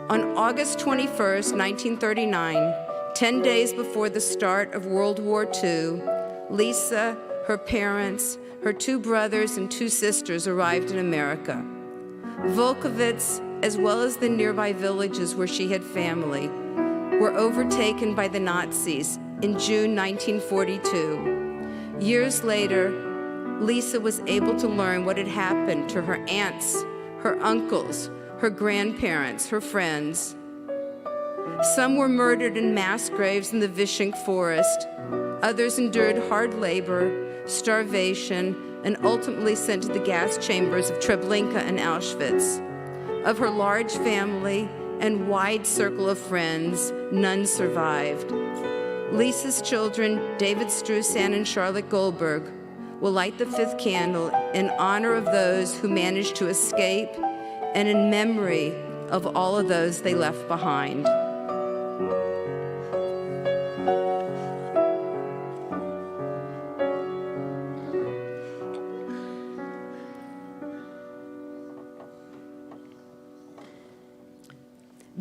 On August 21st, 1939, 10 days before the start of World War II, Lisa, her parents, her 2 brothers, and 2 sisters arrived in America. Volkowice, as well as the nearby villages where she had family, were overtaken by the Nazis in June 1942. Years later, Lisa was able to learn what had happened to her aunts, her uncles, her grandparents, her friends. Some were murdered in mass graves in the Vishink forest. Others endured hard labor, starvation, and ultimately sent to the gas chambers of Treblinka and Auschwitz. Of her large family and wide circle of friends, none survived. Lisa's children, David Strusand and Charlotte Goldberg, will light the 5th candle in honor of those who managed to escape and in memory of all of those they left behind.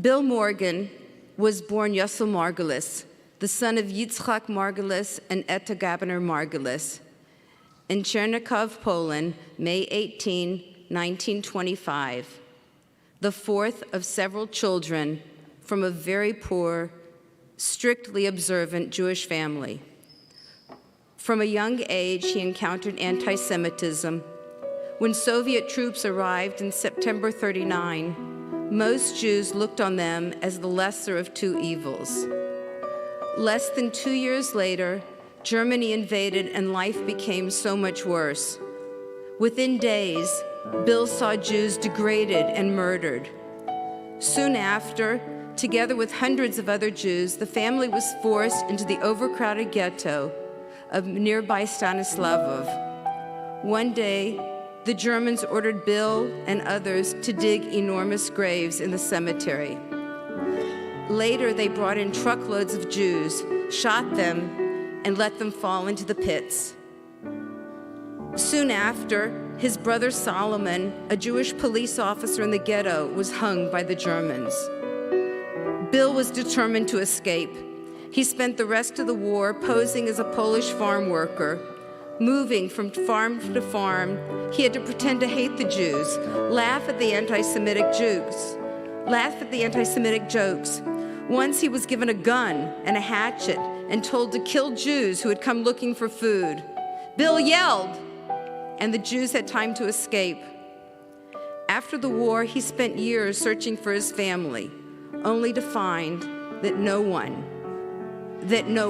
Bill Morgan was born Yosel Margulis, the son of Yitzchak Margulis and Etta Gabiner Margulis, in Chernikov, Poland, May 18, 1925, the 4th of several children from a very poor, strictly observant Jewish family. From a young age, he encountered anti-Semitism. When Soviet troops arrived in September 1939, most Jews looked on them as the lesser of 2 evils. Less than 2 years later, Germany invaded and life became so much worse. Within days, Bill saw Jews degraded and murdered. Soon after, together with hundreds of other Jews, the family was forced into the overcrowded ghetto of nearby Stanislavov. One day, the Germans ordered Bill and others to dig enormous graves in the cemetery. Later, they brought in truckloads of Jews, shot them, and let them fall into the pits. Soon after, his brother Solomon, a Jewish police officer in the ghetto, was hung by the Germans. Bill was determined to escape. He spent the rest of the war posing as a Polish farm worker. Moving from farm to farm, he had to pretend to hate the Jews, laugh at the anti-Semitic jokes. Once he was given a gun and a hatchet and told to kill Jews who had come looking for food. Bill yelled, and the Jews had time to escape. After the war, he spent years searching for his family, only to find that no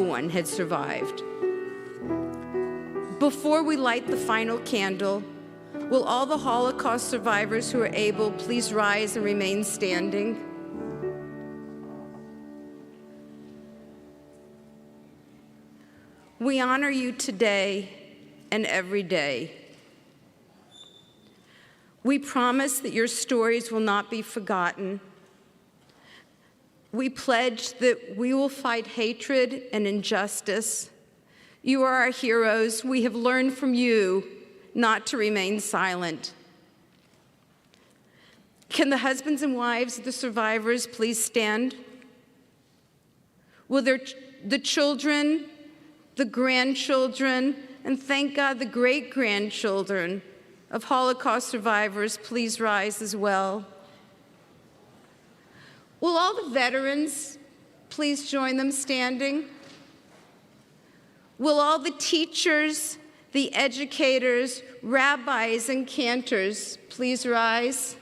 one had survived. Before we light the final candle, will all the Holocaust survivors who are able please rise and remain standing? We honor you today and every day. We promise that your stories will not be forgotten. We pledge that we will fight hatred and injustice. You are our heroes. We have learned from you not to remain silent. Can the husbands and wives of the survivors please stand? Will the children, the grandchildren, and thank God the great-grandchildren of Holocaust survivors please rise as well? Will all the veterans please join them standing? Will all the teachers, the educators, rabbis, and cantors please rise?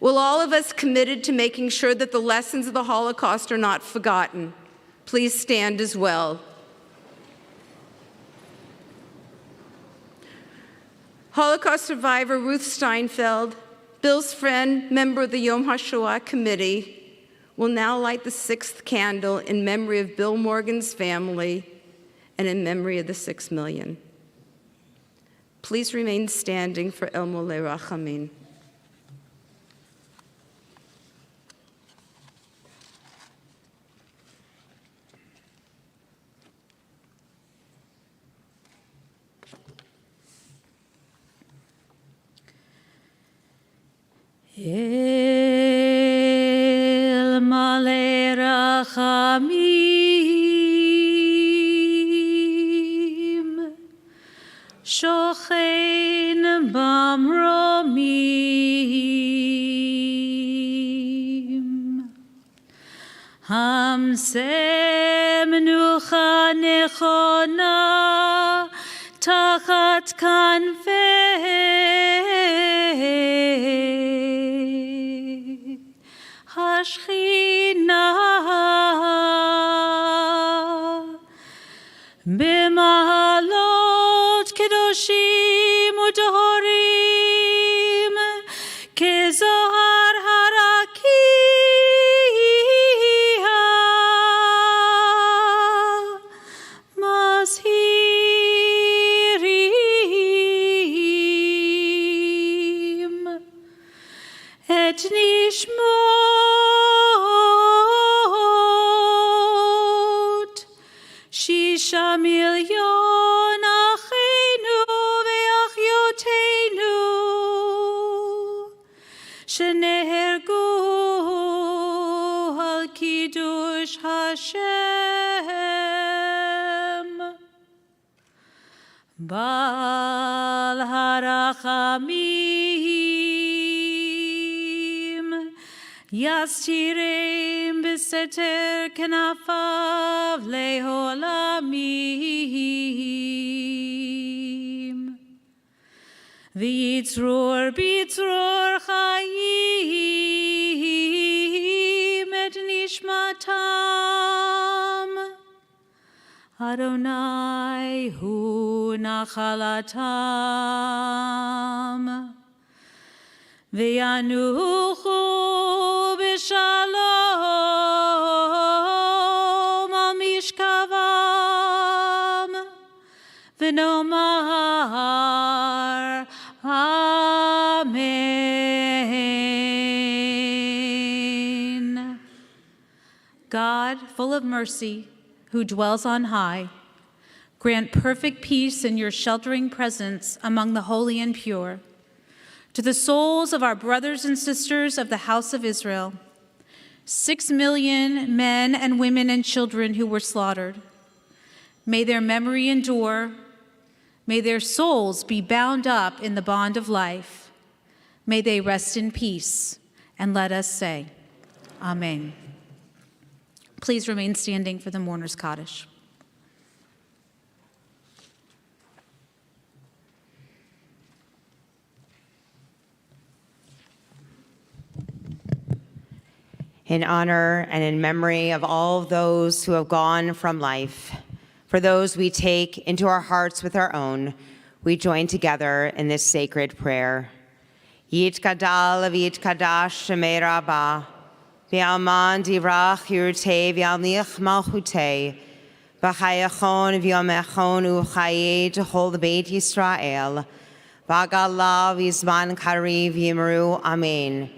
Will all of us committed to making sure that the lessons of the Holocaust are not forgotten please stand as well? Holocaust survivor Ruth Steinfeld, Bill's friend, member of the Yom HaShoah committee, will now light the 6th candle in memory of Bill Morgan's family and in memory of the 6 million. Please remain standing for El Moleh Rachamim. El Moleh Rachamim Shochein Bamromim Hamseh Menucha Nechona Tachat Kanfei Hashchina B'mahalot kedoshim u'tohorim kezohar harakiha mazhirim et nishmot Shisha milyon achenu ve'achyoteinu shenehergu al kiddush Hashem Bal harachamim Yastirem b'seter kenafav leholamim V'yitzror b'yitzror chayim et nishmatam Adonai hu nachalatam V'yanuchu b'shalom al mishkavam v'nomar Amen. God, full of mercy, who dwells on high, grant perfect peace in your sheltering presence among the holy and pure. To the souls of our brothers and sisters of the house of Israel, 6 million men and women and children who were slaughtered, may their memory endure. May their souls be bound up in the bond of life. May they rest in peace. And let us say, Amen. Please remain standing for the mourner's Kaddish. In honor and in memory of all of those who have gone from life, for those we take into our hearts with our own, we join together in this sacred prayer. Yit kadal v'yit kadash shemei rabbah, v'alman dirach yurtei v'alnich malchutei, v'chayachon v'yomechon u'chayei to hold the Beit Yisrael, v'agala v'zman kariv yimru, Amen.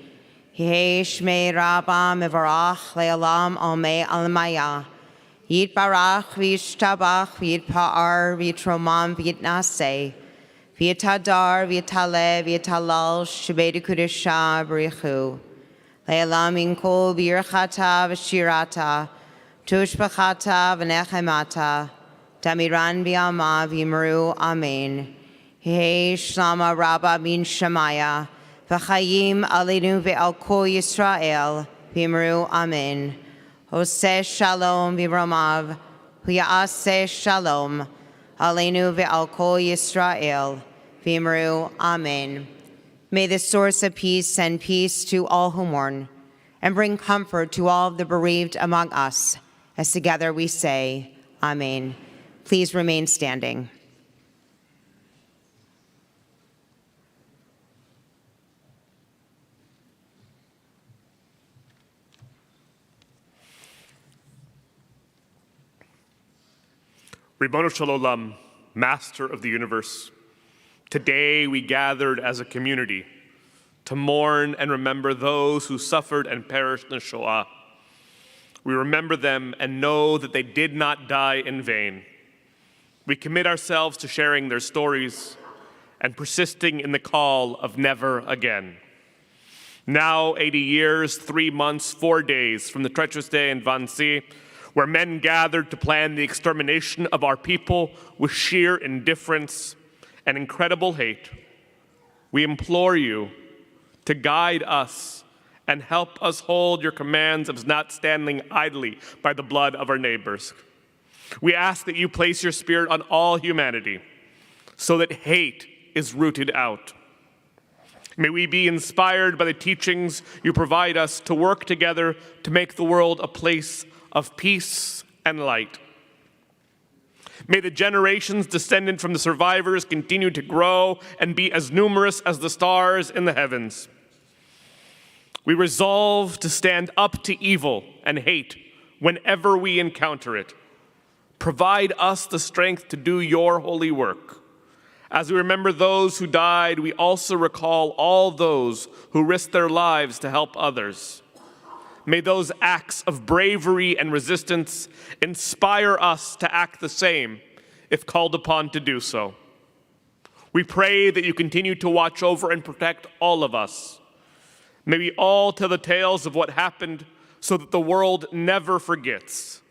Yehei shmei rabbah mevarach le'olam almei almaya, Yit barach v'yishtabach v'yitpa'ar v'yitromam v'yitnaseh, v'yitadar v'yitaleh v'yitalal shebei kudusha b'richu, le'olam inkol b'yirchata v'shirata, tushbachata v'nechemata, damiran v'yama v'yimru, Amen. Yehei shlama rabbah min shemaya, V'chayim aleinu ve'al kol Yisrael, v'imru amen. Oseh shalom v'romav, v'ya'aseh shalom, aleinu ve'al kol Yisrael, v'imru amen. May the source of peace send peace to all who mourn, and bring comfort to all of the bereaved among us, as together we say, amen. Please remain standing. Ribono Shel Olam, Master of the universe, today we gathered as a community to mourn and remember those who suffered and perished in the Shoah. We remember them and know that they did not die in vain. We commit ourselves to sharing their stories and persisting in the call of never again. Now, 80 years, 3 months, 4 days from the treacherous day in Wannsee, where men gathered to plan the extermination of our people with sheer indifference and incredible hate, we implore you to guide us and help us hold your commands of not standing idly by the blood of our neighbors. We ask that you place your spirit on all humanity so that hate is rooted out. May we be inspired by the teachings you provide us to work together to make the world a place of peace and light. May the generations descended from the survivors continue to grow and be as numerous as the stars in the heavens. We resolve to stand up to evil and hate whenever we encounter it. Provide us the strength to do your holy work. As we remember those who died, we also recall all those who risked their lives to help others. May those acts of bravery and resistance inspire us to act the same if called upon to do so. We pray that you continue to watch over and protect all of us. May we all tell the tales of what happened so that the world never forgets,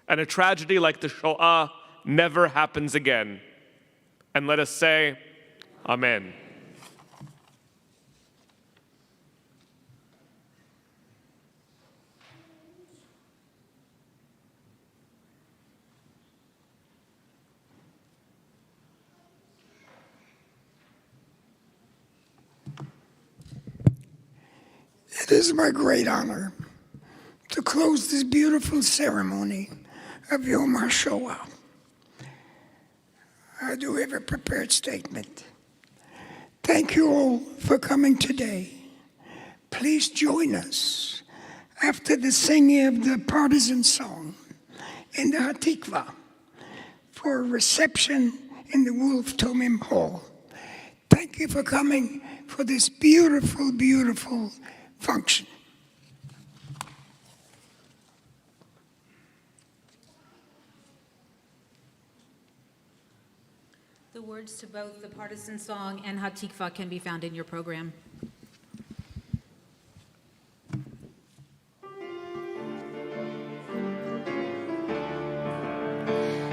and a tragedy like the Shoah never happens again. And let us say, Amen. It is my great honor to close this beautiful ceremony of Yom HaShoah. I do have a prepared statement. Thank you all for coming today. Please join us after the singing of the partisan song in the Hatikva for a reception in the Wolf Tomim Hall. Thank you for coming for this beautiful, beautiful function. The words to both the partisan song and Hatikva can be found in your program.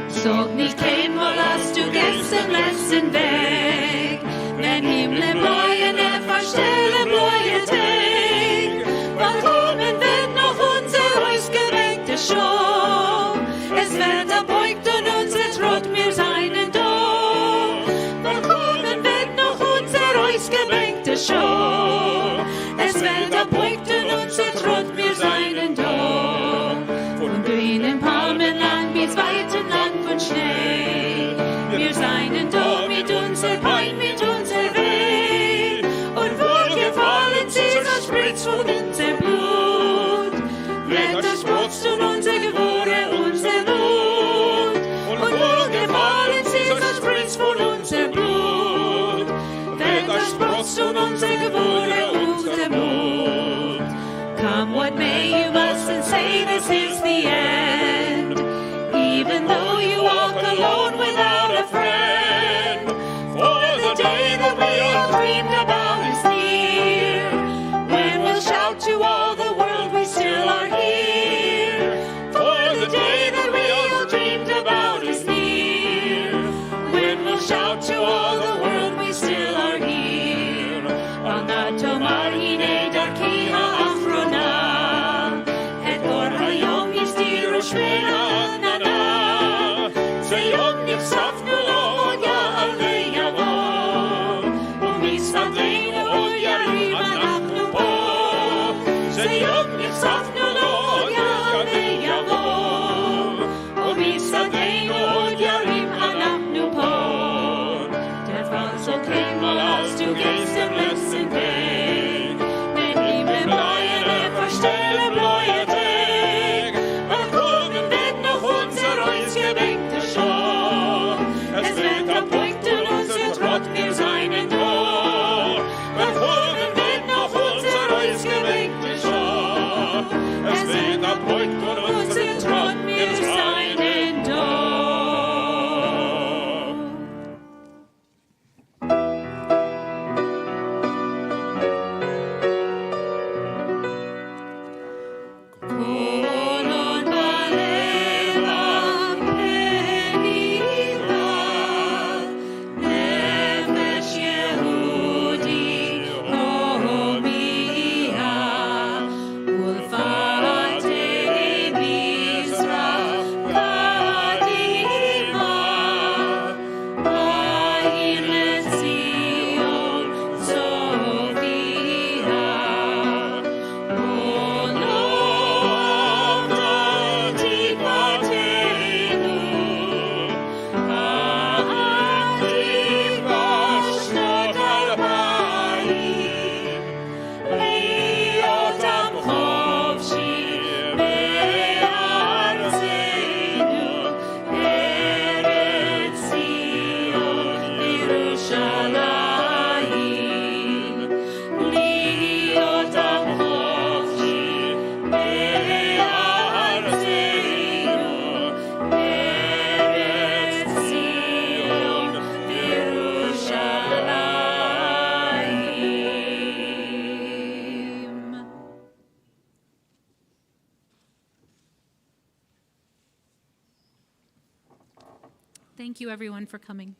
Sag nicht kein, wo hast du gestern letzten Weg, wenn Himmel bläuen, verstellen bläue Tag, wann kommen wird noch unser ausgeweckte Show, es wird erbeugt und unser Trott mir seinen Dom, wann kommen wird noch unser ausgeweckte Show, es wird erbeugt und unser Trott mir seinen Dom, von grünen Palmen lang bis weiten Land von Schnee, wir seinen Dom mit unser Pein, mit unser Weh, und wo gefallen sie, so spritzt von unser Blut, wird das Sprotzt und unser Gewore, unser Blut, und wo gefallen sie, so spritzt von unser Blut, wird das Sprotzt und unser Gewore, unser Blut. Come what may, you mustn't say this is the end, even though you walk alone without a friend, for the day that we all dreamed about is near, when we'll shout to all the world we still are here, for the day that we all dreamed about is near, when we'll shout to all the world we still are here, on that שיום נחשפנו לו יעלה יבוא, ומצעדינו עוד ירים אנחנו פה. Der Fall so käme, als du gehst im letzten Weg, den Himmel bleiene, verstelle bläue Tag, wann kommen wird noch unser uns gedenkte Schau, es wird abpunkten unser Trott, wir seinen Tor, wann kommen wird noch unser uns gedenkte Schau, es wird abpunkten unser Trott, wir seinen Tor. Kolon baleva peniva, nefesh Yehudi homia, ulfatei Mizra kadima, ayin lezion Sofia. Thank you, everyone, for coming.